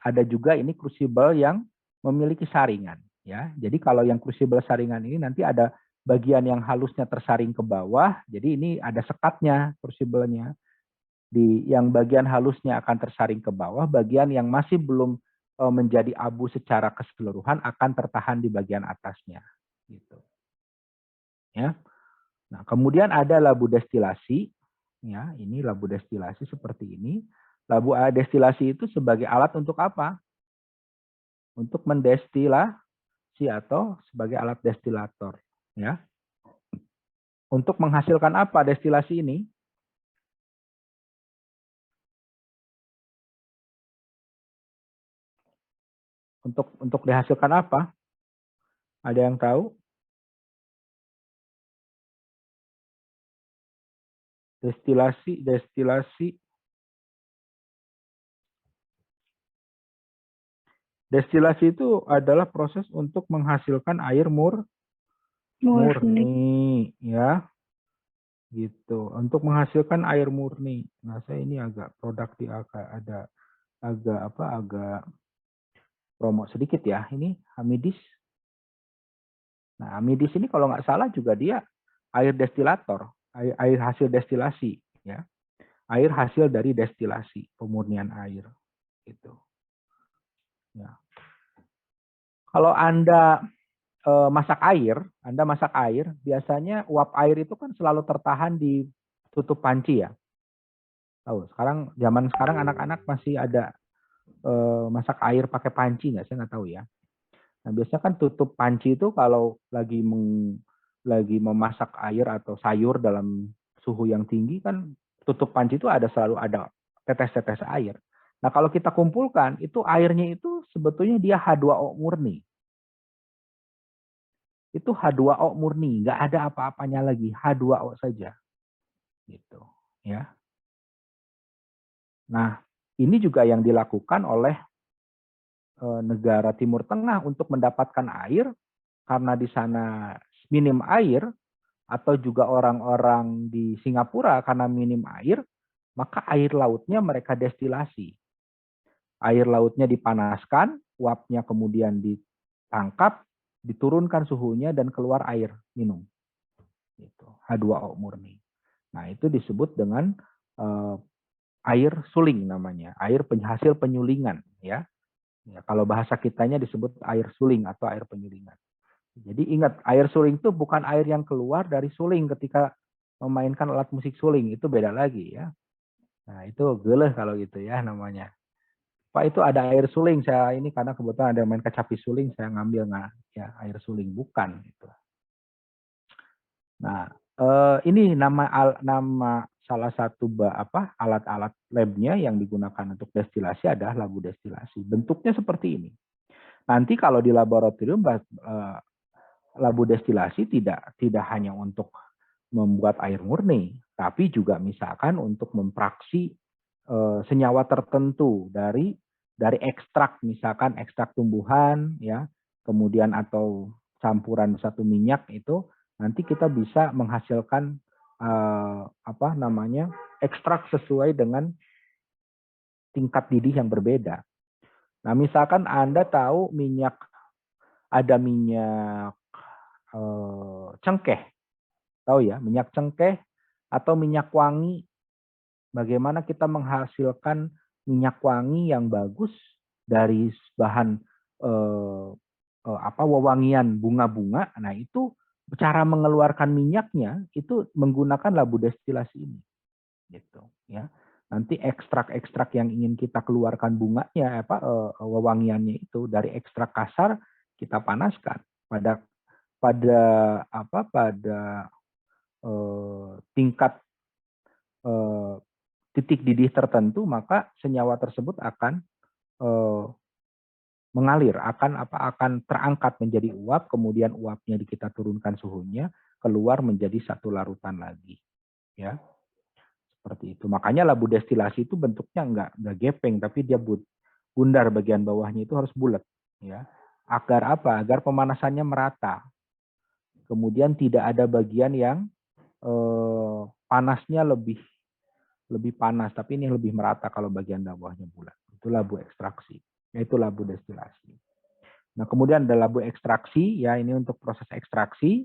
Ada juga ini crucible yang memiliki saringan, ya. Jadi kalau yang crucible saringan ini nanti ada bagian yang halusnya tersaring ke bawah, jadi ini ada sekatnya crucible-nya. Di yang bagian halusnya akan tersaring ke bawah, bagian yang masih belum menjadi abu secara keseluruhan akan tertahan di bagian atasnya, gitu. Ya. Nah, kemudian ada labu destilasi, ya. Ini labu destilasi seperti ini. Labu destilasi itu sebagai alat untuk apa? Untuk mendestilasi atau sebagai alat destilator, ya. Untuk menghasilkan apa destilasi ini? Untuk dihasilkan apa? Ada yang tahu? Destilasi. Destilasi itu adalah proses untuk menghasilkan air murni, ya. Gitu. Untuk menghasilkan air murni. Nah, saya ini agak agak promo sedikit ya. Ini Hamidis. Nah, Hamidis ini kalau nggak salah juga dia air destilator, air hasil destilasi, ya. Air hasil dari destilasi, pemurnian air, gitu. Ya. Kalau Anda masak air, biasanya uap air itu kan selalu tertahan di tutup panci ya. Tahu, zaman sekarang anak-anak masih ada masak air pakai panci nggak? Saya nggak tahu ya. Nah, biasanya kan tutup panci itu kalau lagi memasak air atau sayur dalam suhu yang tinggi kan tutup panci itu selalu ada tetes-tetes air. Nah, kalau kita kumpulkan itu airnya itu sebetulnya dia H2O murni. Itu H2O murni, nggak ada apa-apanya lagi, H2O saja. Gitu, ya. Nah, ini juga yang dilakukan oleh negara Timur Tengah untuk mendapatkan air, karena di sana minim air, atau juga orang-orang di Singapura karena minim air, maka air lautnya mereka destilasi. Air lautnya dipanaskan, uapnya kemudian ditangkap, diturunkan suhunya, dan keluar air minum. Gitu. H2O murni. Nah, itu disebut dengan air suling namanya, air hasil penyulingan, ya. Ya, kalau bahasa kitanya disebut air suling atau air penyulingan. Jadi ingat, air suling itu bukan air yang keluar dari suling ketika memainkan alat musik suling, itu beda lagi ya. Nah, itu geleh kalau gitu ya namanya. Pak, itu ada air suling, saya ini karena kebetulan ada main kecapi suling, saya ngambil nggak ya air suling, bukan gitu. Nah, ini nama salah satu alat-alat labnya yang digunakan untuk destilasi adalah labu destilasi. Bentuknya seperti ini. Nanti kalau di laboratorium labu destilasi tidak hanya untuk membuat air murni, tapi juga misalkan untuk mempraksi senyawa tertentu dari ekstrak, misalkan ekstrak tumbuhan, ya, kemudian atau campuran satu minyak itu, nanti kita bisa menghasilkan ekstrak sesuai dengan tingkat didih yang berbeda. Nah, misalkan Anda tahu ada minyak cengkeh, tahu ya, minyak cengkeh atau minyak wangi. Bagaimana kita menghasilkan minyak wangi yang bagus dari bahan wewangian bunga-bunga. Nah, itu cara mengeluarkan minyaknya itu menggunakan labu destilasi ini. Gitu, ya. Nanti ekstrak-ekstrak yang ingin kita keluarkan bunganya, wewangiannya itu dari ekstrak kasar kita panaskan pada tingkat titik didih tertentu, maka senyawa tersebut akan mengalir, akan terangkat menjadi uap, kemudian uapnya kita turunkan suhunya, keluar menjadi satu larutan lagi, ya. Seperti itu. Makanya labu destilasi itu bentuknya enggak gepeng, tapi dia bundar, bagian bawahnya itu harus bulat, ya. Agar apa? Agar pemanasannya merata. Kemudian tidak ada bagian yang panasnya lebih panas, tapi ini lebih merata kalau bagian bawahnya bulat. Itu labu ekstraksi, yaitu labu destilasi. Nah, kemudian ada labu ekstraksi, ya, ini untuk proses ekstraksi.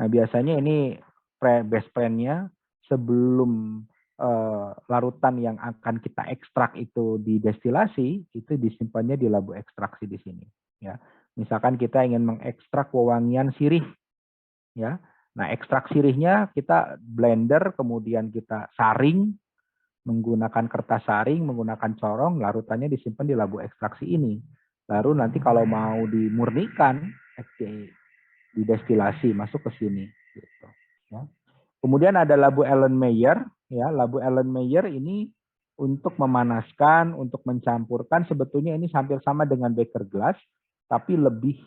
Nah, biasanya ini base plan-nya sebelum larutan yang akan kita ekstrak itu didestilasi, itu disimpannya di labu ekstraksi di sini. Ya, misalkan kita ingin mengekstrak wewangian sirih, ya. Nah, ekstrak sirihnya kita blender, kemudian kita saring menggunakan kertas saring, menggunakan corong, larutannya disimpan di labu ekstraksi ini. Lalu nanti kalau mau dimurnikan, didestilasi masuk ke sini. Gitu, ya. Kemudian ada labu Erlenmeyer, ya. Labu Erlenmeyer ini untuk memanaskan, untuk mencampurkan, sebetulnya ini hampir sama dengan Baker glass, tapi lebih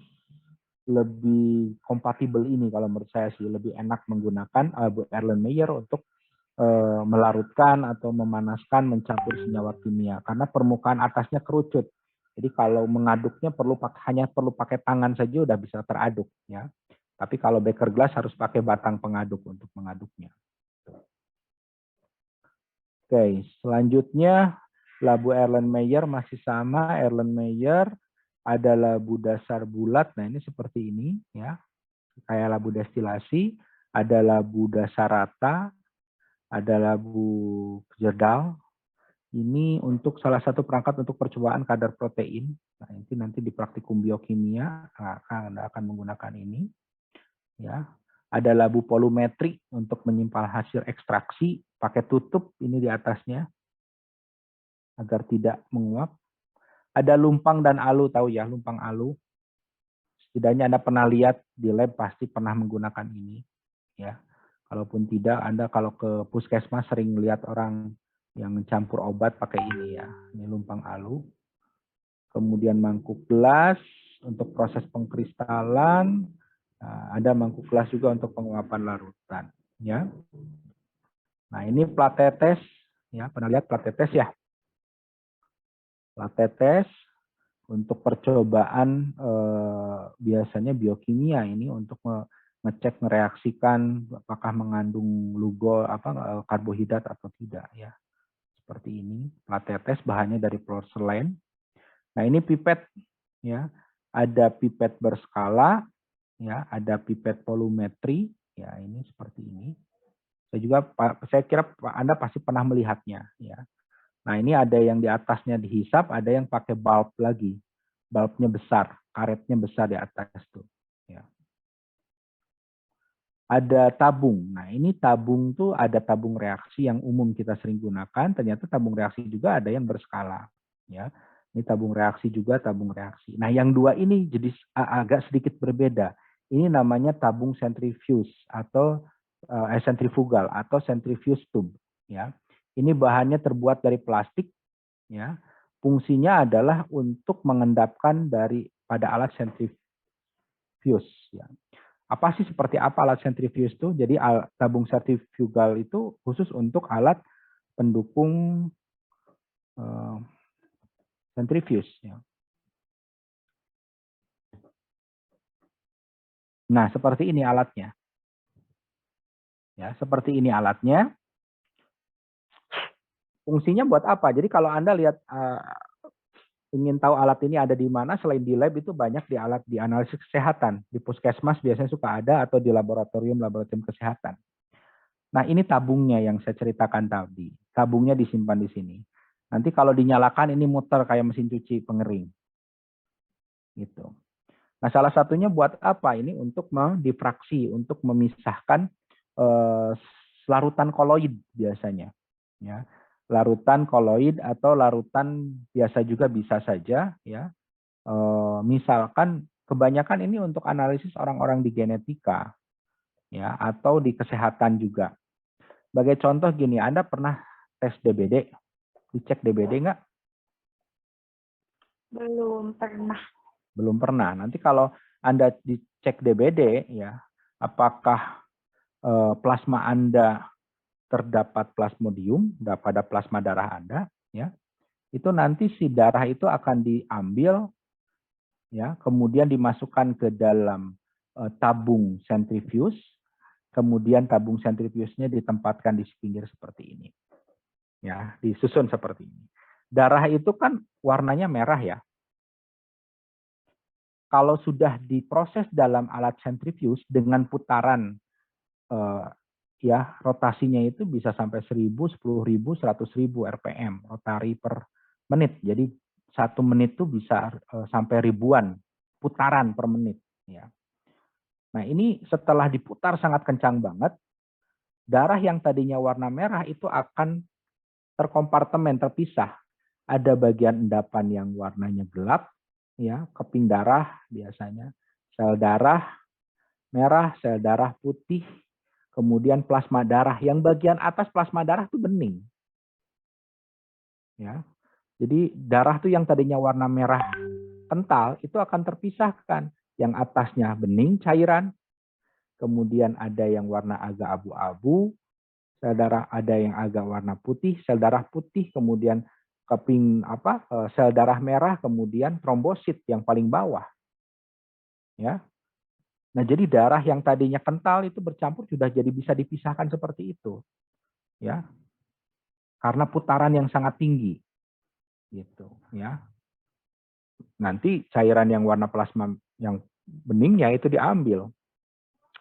kompatibel ini kalau menurut saya sih, lebih enak menggunakan labu Erlenmeyer untuk melarutkan atau memanaskan, mencampur senyawa kimia, karena permukaan atasnya kerucut. Jadi kalau mengaduknya hanya perlu pakai tangan saja udah bisa teraduk, ya. Tapi kalau Baker glass harus pakai batang pengaduk untuk mengaduknya. Oke, selanjutnya labu Erlenmeyer masih sama. Erlenmeyer ada labu dasar bulat. Nah, ini seperti ini, ya. Kayak labu destilasi, ada labu dasar rata, ada labu jerdal. Ini untuk salah satu perangkat untuk percobaan kadar protein. Nah, nanti di praktikum biokimia Anda akan menggunakan ini. Ya, ada labu volumetrik untuk menyimpan hasil ekstraksi, pakai tutup ini di atasnya agar tidak menguap. Ada lumpang dan alu, tahu ya lumpang alu. Setidaknya Anda pernah lihat di lab, pasti pernah menggunakan ini, ya. Kalaupun tidak, Anda kalau ke puskesmas sering lihat orang yang mencampur obat pakai ini, ya. Ini lumpang alu. Kemudian mangkuk gelas untuk proses pengkristalan. Nah, ada mangkuk gelas juga untuk penguapan larutan, ya. Nah, ini plat tetes, ya. Pernah lihat plat tetes ya? Latetes untuk percobaan biasanya biokimia ini untuk ngecek mereaksikan apakah mengandung karbohidrat atau tidak ya. Seperti ini. Latetes bahannya dari porselen. Nah, ini pipet ya. Ada pipet berskala ya, ada pipet volumetri ya, ini seperti ini. Saya kira Anda pasti pernah melihatnya ya. Nah, ini ada yang di atasnya dihisap, ada yang pakai bulb lagi. Bulbnya besar, karetnya besar di atas tuh. Ya. Ada tabung. Nah, ini tabung tuh ada tabung reaksi yang umum kita sering gunakan. Ternyata tabung reaksi juga ada yang berskala. Ya, ini tabung reaksi juga tabung reaksi. Nah, yang dua ini jadi agak sedikit berbeda. Ini namanya tabung centrifuge atau centrifugal atau centrifuge tube. Ya, ini bahannya terbuat dari plastik. Ya, fungsinya adalah untuk mengendapkan pada alat centrifuge. Ya. Apa sih seperti apa alat centrifuge itu? Jadi tabung centrifugal itu khusus untuk alat pendukung centrifuge. Ya. Nah, seperti ini alatnya. Ya, seperti ini alatnya. Fungsinya buat apa? Jadi kalau Anda lihat ingin tahu alat ini ada di mana, selain di lab itu banyak di analisis kesehatan. Di puskesmas biasanya suka ada atau di laboratorium kesehatan. Nah, ini tabungnya yang saya ceritakan tadi. Tabungnya disimpan di sini. Nanti kalau dinyalakan ini muter kayak mesin cuci pengering. Gitu. Nah, salah satunya buat apa? Ini untuk mendifraksi, untuk memisahkan larutan koloid biasanya. Ya. Larutan koloid atau larutan biasa juga bisa saja. Ya. Misalkan kebanyakan ini untuk analisis orang-orang di genetika. Ya, atau di kesehatan juga. Sebagai contoh gini, Anda pernah tes DBD? Dicek DBD nggak? Belum pernah. Belum pernah. Nanti kalau Anda dicek DBD, ya, apakah plasma Anda terdapat plasmodium pada plasma darah Anda, ya, itu nanti si darah itu akan diambil, ya, kemudian dimasukkan ke dalam tabung sentrifuge, kemudian tabung sentrifuge-nya ditempatkan di pinggir seperti ini, ya, disusun seperti ini. Darah itu kan warnanya merah ya. Kalau sudah diproses dalam alat sentrifuge dengan putaran ya rotasinya itu bisa sampai 1000, 10.000, 100.000 RPM rotari per menit. Jadi 1 menit itu bisa sampai ribuan putaran per menit. Ya. Nah, ini setelah diputar sangat kencang banget, darah yang tadinya warna merah itu akan terkompartemen, terpisah. Ada bagian endapan yang warnanya gelap, ya, keping darah biasanya, sel darah merah, sel darah putih, kemudian plasma darah. Yang bagian atas plasma darah itu bening. Ya. Jadi darah itu yang tadinya warna merah kental itu akan terpisahkan. Yang atasnya bening cairan, kemudian ada yang warna agak abu-abu, sel darah ada yang agak warna putih, sel darah putih, kemudian sel darah merah, kemudian trombosit yang paling bawah. Ya. Nah, jadi darah yang tadinya kental itu bercampur sudah jadi bisa dipisahkan seperti itu. Ya. Karena putaran yang sangat tinggi. Gitu, ya. Nanti cairan yang warna plasma yang beningnya itu diambil.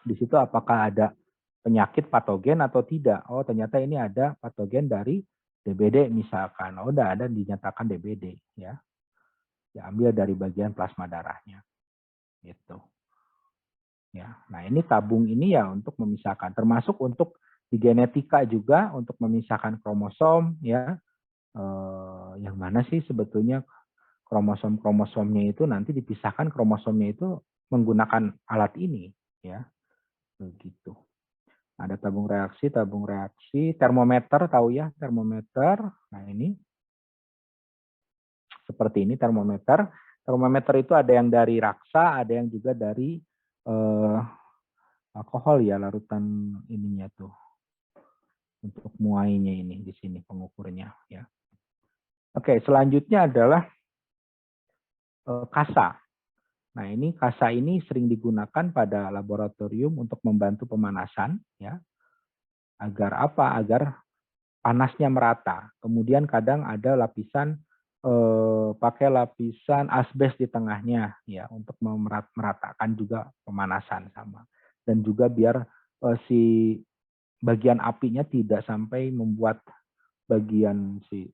Di situ apakah ada penyakit patogen atau tidak? Oh, ternyata ini ada patogen dari DBD misalkan. Oh, udah ada dinyatakan DBD, ya. Diambil dari bagian plasma darahnya. Gitu. Ya. Nah, ini tabung ini ya untuk memisahkan, termasuk untuk di genetika juga untuk memisahkan kromosom, ya. Yang mana sih sebetulnya kromosom-kromosomnya itu nanti dipisahkan kromosomnya itu menggunakan alat ini, ya. Begitu. Ada tabung reaksi, termometer tahu ya, termometer. Nah, ini seperti ini termometer. Termometer itu ada yang dari raksa, ada yang juga dari alkohol ya, larutan ininya tuh. Untuk muainya ini di sini pengukurnya ya. Oke, selanjutnya adalah kasa. Nah, ini kasa ini sering digunakan pada laboratorium untuk membantu pemanasan, ya. Agar apa? Agar panasnya merata. Kemudian kadang ada lapisan pakai lapisan asbes di tengahnya, ya, untuk meratakan juga pemanasan sama. Dan juga biar si bagian apinya tidak sampai membuat bagian si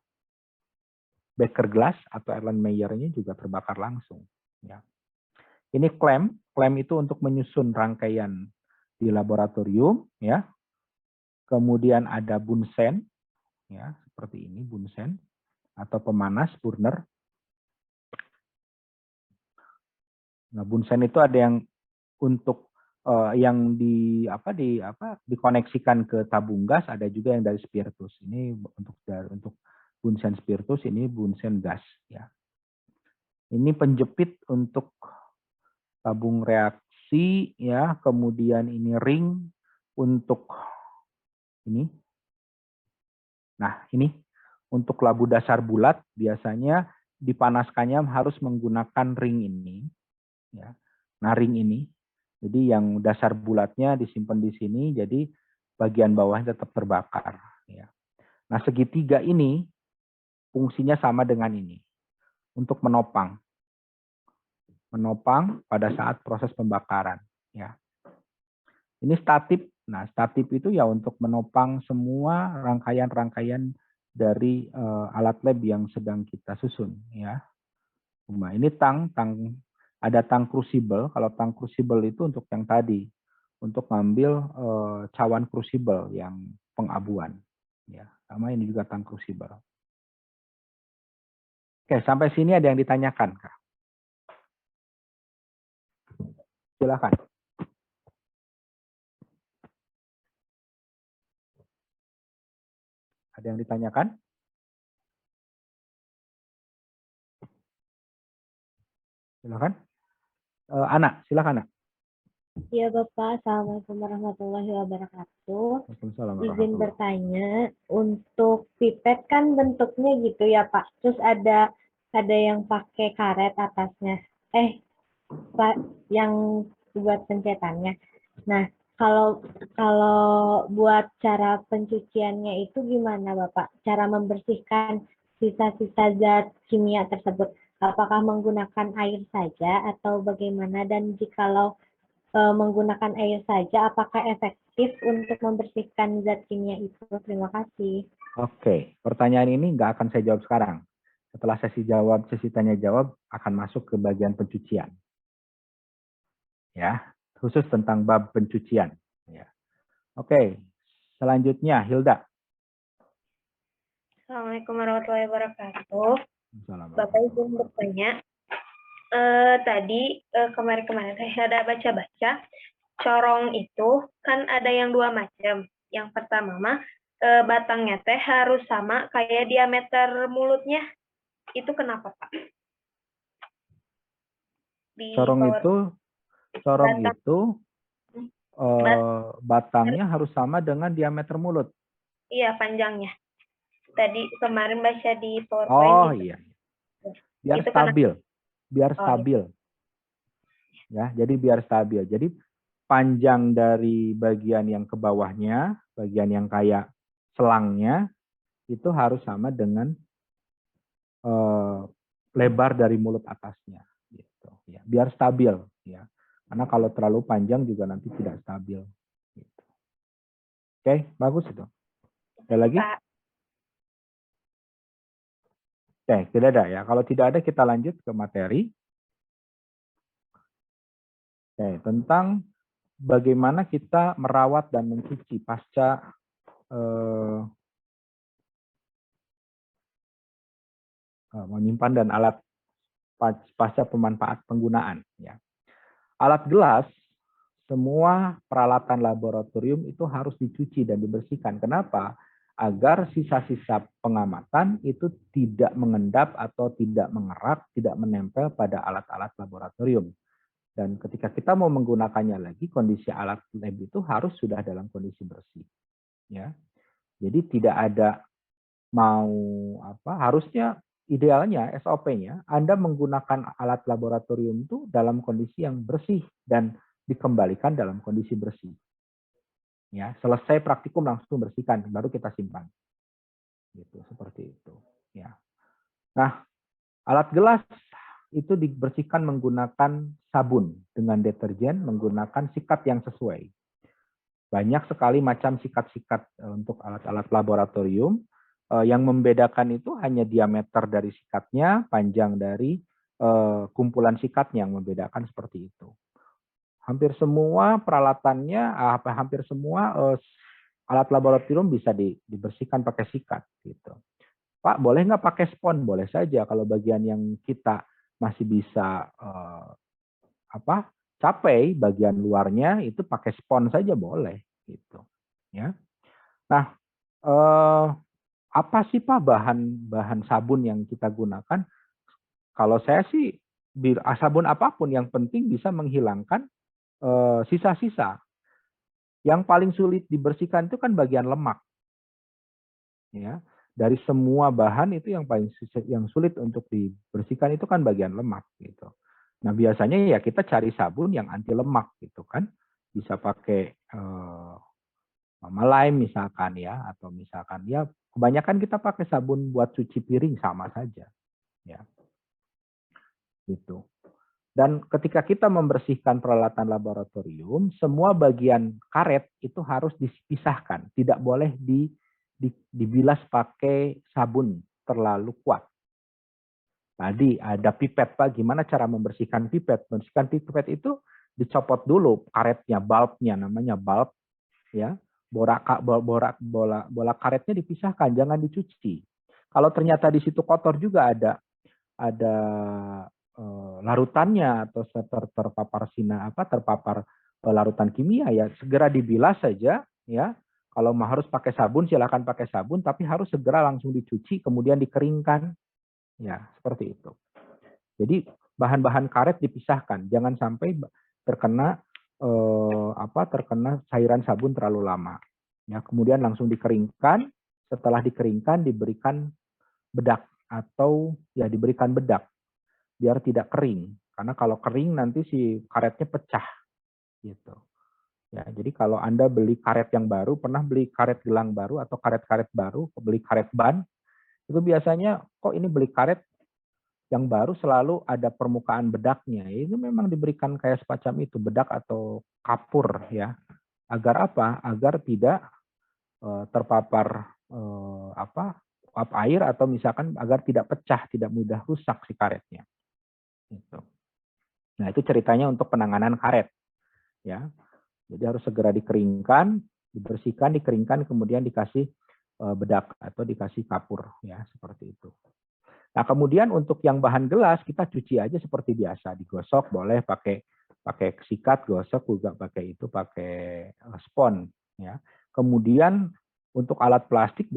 Beker glass atau Erlenmeyer-nya juga terbakar langsung. Ya. Ini klem itu untuk menyusun rangkaian di laboratorium, ya. Kemudian ada bunsen, ya, seperti ini bunsen atau pemanas burner. Nah, bunsen itu ada yang untuk yang dikoneksikan ke tabung gas, ada juga yang dari spiritus. Ini untuk bunsen spiritus, ini bunsen gas, ya. Ini penjepit untuk tabung reaksi, ya. Kemudian ini ring untuk ini. Nah, ini untuk labu dasar bulat biasanya dipanaskannya harus menggunakan ring ini, ya. Nah, ring ini. Jadi yang dasar bulatnya disimpan di sini, jadi bagian bawahnya tetap terbakar, ya. Nah, segitiga ini fungsinya sama dengan ini untuk menopang pada saat proses pembakaran, ya. Ini statip. Nah, statip itu ya untuk menopang semua rangkaian-rangkaian dari alat lab yang sedang kita susun, ya. Nah, ini ada tang crucible. Kalau tang crucible itu untuk yang tadi, untuk ngambil cawan crucible yang pengabuan, ya. Sama ini juga tang crucible. Oke, sampai sini ada yang ditanyakan, Kak? Silakan. Ada yang ditanyakan? Silakan. Ana, silakan, Ana. Iya Bapak, Assalamualaikum warahmatullahi wabarakatuh. Waalaikumsalam Izin warahmatullahi. bertanya, untuk pipet kan bentuknya gitu ya Pak. Terus ada yang pakai karet atasnya. Pak, yang buat pencetannya. Nah, kalau buat cara pencuciannya itu gimana Bapak? Cara membersihkan sisa-sisa zat kimia tersebut. Apakah menggunakan air saja atau bagaimana? Dan jikalau menggunakan air saja, apakah efektif untuk membersihkan zat kimia itu? Terima kasih. Oke, pertanyaan ini nggak akan saya jawab sekarang. Setelah sesi tanya jawab akan masuk ke bagian pencucian, ya, khusus tentang bab pencucian. Ya. Oke, selanjutnya Hilda. Assalamualaikum warahmatullahi wabarakatuh. Bapak izin bertanya, tadi kemarin-kemarin saya ada baca-baca, corong itu kan ada yang dua macam. Yang pertama mah batangnya teh harus sama kayak diameter mulutnya. Itu kenapa Pak? Corong batang. itu batangnya harus sama dengan diameter mulut. Iya, panjangnya. Tadi kemarin baca di PowerPoint. Oh itu. iya. Biar itu stabil. Biar Oh, stabil. Ya, jadi biar stabil. Jadi panjang dari bagian yang ke bawahnya, bagian yang kayak selangnya, itu harus sama dengan lebar dari mulut atasnya. Gitu. Ya, biar stabil. Ya. Karena kalau terlalu panjang juga nanti tidak stabil. Gitu. Oke, bagus itu. Ada lagi? Pak. Oke, tidak ada ya. Kalau tidak ada, kita lanjut ke materi. Oke, tentang bagaimana kita merawat dan mencuci pasca menyimpan dan alat pasca pemanfaat penggunaan. Ya. Alat gelas, semua peralatan laboratorium itu harus dicuci dan dibersihkan. Kenapa? Agar sisa-sisa pengamatan itu tidak mengendap atau tidak mengerak, tidak menempel pada alat-alat laboratorium. Dan ketika kita mau menggunakannya lagi, kondisi alat lab itu harus sudah dalam kondisi bersih. Ya. Jadi tidak ada harusnya idealnya SOP-nya Anda menggunakan alat laboratorium itu dalam kondisi yang bersih dan dikembalikan dalam kondisi bersih. Ya, selesai praktikum langsung bersihkan, baru kita simpan. Gitu, seperti itu. Ya. Nah, alat gelas itu dibersihkan menggunakan sabun dengan deterjen, menggunakan sikat yang sesuai. Banyak sekali macam sikat-sikat untuk alat-alat laboratorium. Yang membedakan itu hanya diameter dari sikatnya, panjang dari kumpulan sikatnya yang membedakan seperti itu. Hampir semua peralatannya, hampir semua alat laboratorium bisa dibersihkan pakai sikat. Gitu. Pak, boleh nggak pakai spons? Boleh saja. Kalau bagian yang kita masih bisa capai, bagian luarnya itu pakai spons saja boleh. Gitu. Ya. Nah, apa sih Pak bahan sabun yang kita gunakan? Kalau saya sih sabun apapun yang penting bisa menghilangkan sisa-sisa. Yang paling sulit dibersihkan itu kan bagian lemak. Ya, dari semua bahan itu yang paling sulit untuk dibersihkan itu kan bagian lemak gitu. Nah, biasanya ya kita cari sabun yang anti lemak gitu kan. Bisa pakai Mama Lime misalkan ya, atau misalkan ya kebanyakan kita pakai sabun buat cuci piring sama saja, ya, gitu. Dan ketika kita membersihkan peralatan laboratorium, semua bagian karet itu harus dipisahkan, tidak boleh dibilas pakai sabun terlalu kuat. Tadi ada pipet, Pak. Gimana cara membersihkan pipet? Membersihkan pipet itu dicopot dulu karetnya, bulbnya, namanya bulb, ya. Bola karetnya dipisahkan, jangan dicuci. Kalau ternyata di situ kotor juga ada larutannya atau terpapar larutan kimia, ya segera dibilas saja, ya. Kalau harus pakai sabun silakan pakai sabun, tapi harus segera langsung dicuci kemudian dikeringkan, ya seperti itu. Jadi bahan-bahan karet dipisahkan, jangan sampai terkena terkena cairan sabun terlalu lama. Ya, kemudian langsung dikeringkan. Setelah dikeringkan diberikan bedak atau ya diberikan bedak biar tidak kering. Karena kalau kering nanti si karetnya pecah gitu. Ya, jadi kalau Anda beli karet yang baru, pernah beli karet gelang baru atau karet-karet baru, beli karet ban, itu biasanya kok ini beli karet yang baru selalu ada permukaan bedaknya. Ini memang diberikan kayak semacam itu, bedak atau kapur ya. Agar apa? Agar tidak terpapar uap air atau misalkan agar tidak pecah, tidak mudah rusak si karetnya. Gitu. Nah, itu ceritanya untuk penanganan karet ya. Jadi harus segera dikeringkan, dibersihkan, dikeringkan, kemudian dikasih bedak atau dikasih kapur ya, seperti itu. Nah, kemudian untuk yang bahan gelas kita cuci aja seperti biasa, digosok boleh pakai sikat, gosok juga pakai spons ya. Kemudian untuk alat plastik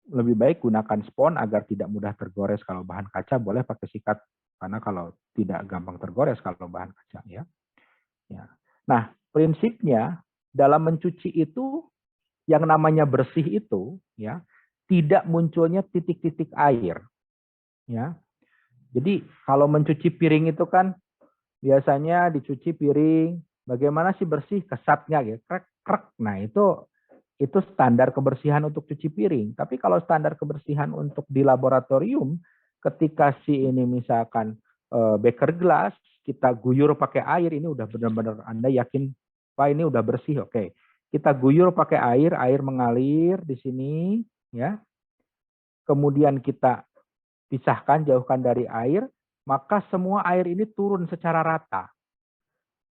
lebih baik gunakan spons agar tidak mudah tergores. Kalau bahan kaca boleh pakai sikat karena kalau tidak gampang tergores kalau bahan kaca ya. Ya. Nah, prinsipnya dalam mencuci itu yang namanya bersih itu ya tidak munculnya titik-titik air. Ya. Jadi kalau mencuci piring itu kan biasanya dicuci piring, bagaimana sih bersih kesatnya gitu, krek krek. Nah, itu standar kebersihan untuk cuci piring. Tapi kalau standar kebersihan untuk di laboratorium ketika si ini misalkan beker gelas, kita guyur pakai air, ini udah benar-benar Anda yakin Pak ini udah bersih, oke. Kita guyur pakai air mengalir di sini ya. Kemudian kita pisahkan, jauhkan dari air, maka semua air ini turun secara rata.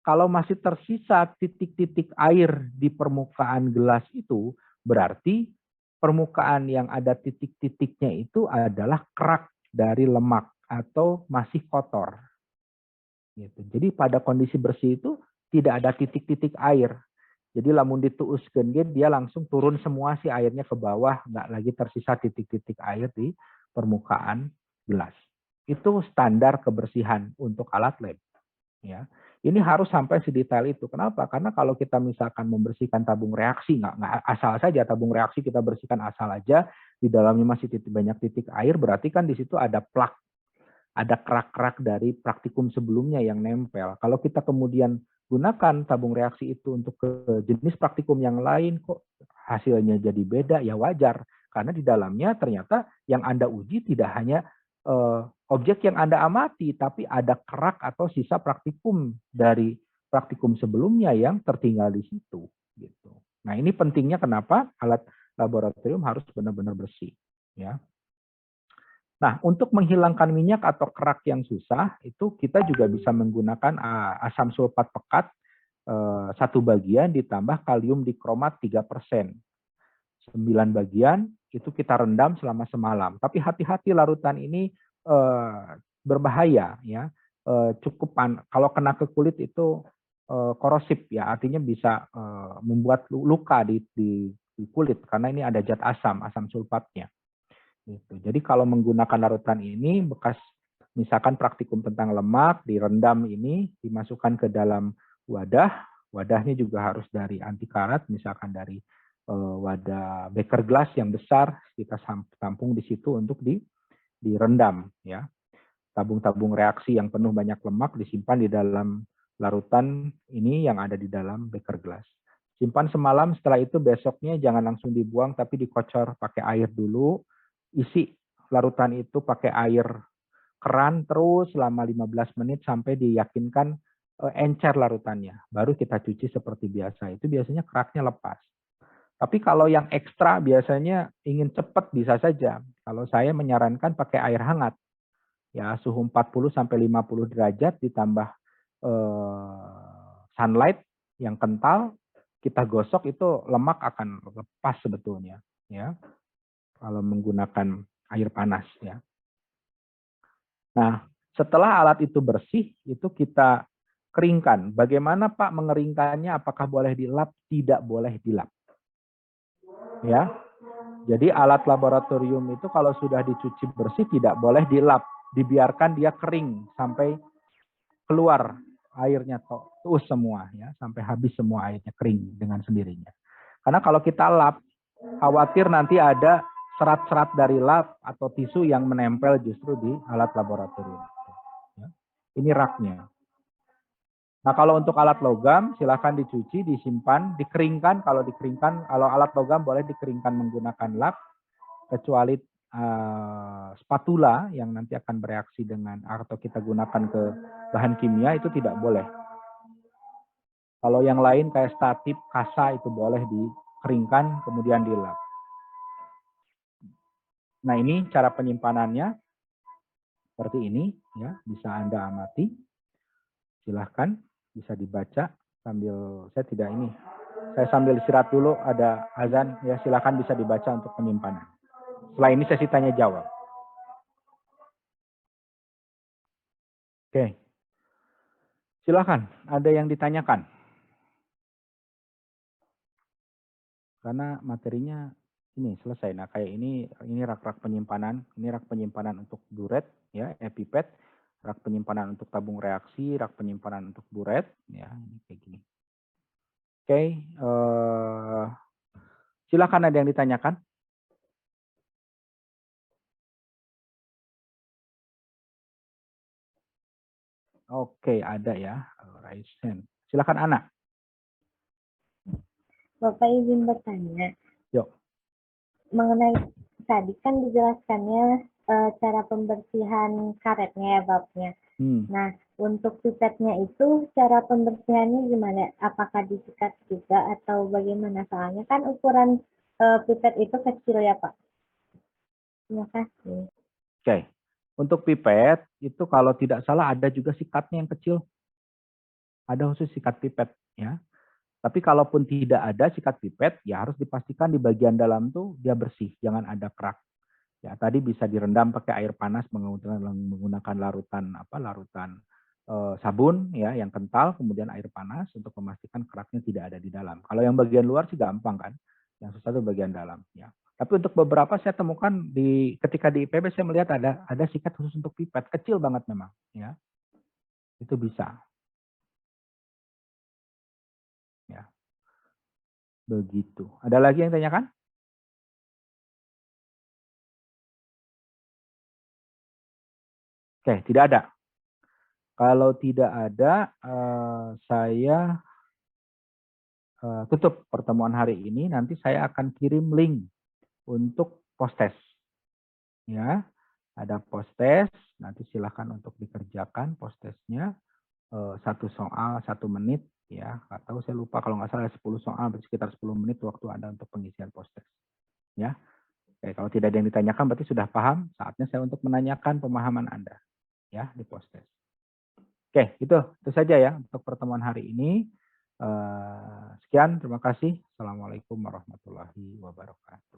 Kalau masih tersisa titik-titik air di permukaan gelas itu, berarti permukaan yang ada titik-titiknya itu adalah kerak dari lemak atau masih kotor. Gitu. Jadi pada kondisi bersih itu tidak ada titik-titik air. Jadi lamun dituuskeun dia langsung turun semua si airnya ke bawah, nggak lagi tersisa titik-titik air di permukaan gelas. Itu standar kebersihan untuk alat lab. Ya, ini harus sampai sedetail itu. Kenapa? Karena kalau kita misalkan membersihkan tabung reaksi, nggak asal saja tabung reaksi kita bersihkan asal aja, di dalamnya masih banyak titik air, berarti kan di situ ada plak, ada kerak-kerak dari praktikum sebelumnya yang nempel. Kalau kita kemudian gunakan tabung reaksi itu untuk ke jenis praktikum yang lain, kok hasilnya jadi beda, ya wajar. Karena di dalamnya ternyata yang Anda uji tidak hanya objek yang Anda amati, tapi ada kerak atau sisa praktikum dari praktikum sebelumnya yang tertinggal di situ. Gitu. Nah, ini pentingnya kenapa alat laboratorium harus benar-benar bersih. Ya. Nah, untuk menghilangkan minyak atau kerak yang susah, itu kita juga bisa menggunakan asam sulfat pekat 1 bagian ditambah kalium dikromat 3%. 9 bagian itu kita rendam selama semalam. Tapi hati-hati larutan ini berbahaya ya. Cukup kalau kena ke kulit itu korosif ya, artinya bisa membuat luka di kulit karena ini ada zat asam sulfatnya. Gitu. Jadi kalau menggunakan larutan ini bekas misalkan praktikum tentang lemak direndam ini dimasukkan ke dalam wadah, wadahnya juga harus dari anti karat, misalkan dari wadah beker glass yang besar kita tampung di situ untuk direndam ya. Tabung-tabung reaksi yang penuh banyak lemak disimpan di dalam larutan ini yang ada di dalam beker glass. Simpan semalam, setelah itu besoknya jangan langsung dibuang tapi dikocor pakai air dulu. Isi larutan itu pakai air keran terus selama 15 menit sampai diyakinkan encer larutannya. Baru kita cuci seperti biasa. Itu biasanya keraknya lepas. Tapi kalau yang ekstra biasanya ingin cepat bisa saja. Kalau saya menyarankan pakai air hangat. Ya, suhu 40 sampai 50 derajat ditambah sunlight yang kental, kita gosok itu lemak akan lepas sebetulnya, ya. Kalau menggunakan air panas ya. Nah, setelah alat itu bersih, itu kita keringkan. Bagaimana Pak mengeringkannya? Apakah boleh dilap? Tidak boleh dilap. Ya. Jadi alat laboratorium itu kalau sudah dicuci bersih tidak boleh dilap, dibiarkan dia kering sampai keluar airnya terus semua ya, sampai habis semua airnya kering dengan sendirinya. Karena kalau kita lap, khawatir nanti ada serat-serat dari lap atau tisu yang menempel justru di alat laboratorium. Ini raknya. Nah, kalau untuk alat logam, silakan dicuci, disimpan, dikeringkan. Kalau dikeringkan, kalau alat logam boleh dikeringkan menggunakan lap, kecuali spatula yang nanti akan bereaksi dengan atau kita gunakan ke bahan kimia itu tidak boleh. Kalau yang lain kayak statip, kasa itu boleh dikeringkan kemudian dilap. Nah, ini cara penyimpanannya seperti ini ya, bisa Anda amati. Silahkan bisa dibaca sambil saya sambil istirahat dulu, ada azan ya, silahkan bisa dibaca untuk penyimpanan. Setelah ini sesi tanya jawab. Oke. Silahkan, ada yang ditanyakan? Karena materinya ini selesai. Nah, kayak ini rak-rak penyimpanan, ini rak penyimpanan untuk buret ya, epipet, rak penyimpanan untuk tabung reaksi, rak penyimpanan untuk buret ya, ini kayak gini. Oke, silakan ada yang ditanyakan? Oke, ada ya. Raisen. Silakan Ana. Bapak izin bertanya. Yuk. Mengenai tadi kan dijelaskannya cara pembersihan karetnya ya Bapaknya. Nah, untuk pipetnya itu cara pembersihannya gimana? Apakah disikat juga atau bagaimana? Soalnya kan ukuran pipet itu kecil ya Pak. Terima kasih. Oke. Untuk pipet itu kalau tidak salah ada juga sikatnya yang kecil. Ada khusus sikat pipet ya. Tapi kalaupun tidak ada sikat pipet, ya harus dipastikan di bagian dalam tuh dia bersih, jangan ada kerak. Ya, tadi bisa direndam pakai air panas menggunakan larutan sabun ya yang kental, kemudian air panas untuk memastikan keraknya tidak ada di dalam. Kalau yang bagian luar sih gampang kan, yang susah itu bagian dalam ya. Tapi untuk beberapa saya temukan ketika di IPB saya melihat ada sikat khusus untuk pipet, kecil banget memang ya. Itu bisa. Begitu. Ada lagi yang tanyakan? Oke, tidak ada. Kalau tidak ada, saya tutup pertemuan hari ini. Nanti saya akan kirim link untuk post-test. Ya, ada post-test. Nanti silakan untuk dikerjakan post-testnya. 1 soal 1 menit. Ya, atau saya lupa kalau nggak salah 10 soal, berarti sekitar 10 menit waktu Anda untuk pengisian post-test. Ya. Oke, kalau tidak ada yang ditanyakan berarti sudah paham. Saatnya saya untuk menanyakan pemahaman Anda. Ya, di post-test. Oke, itu saja ya untuk pertemuan hari ini. Sekian, terima kasih. Assalamualaikum warahmatullahi wabarakatuh.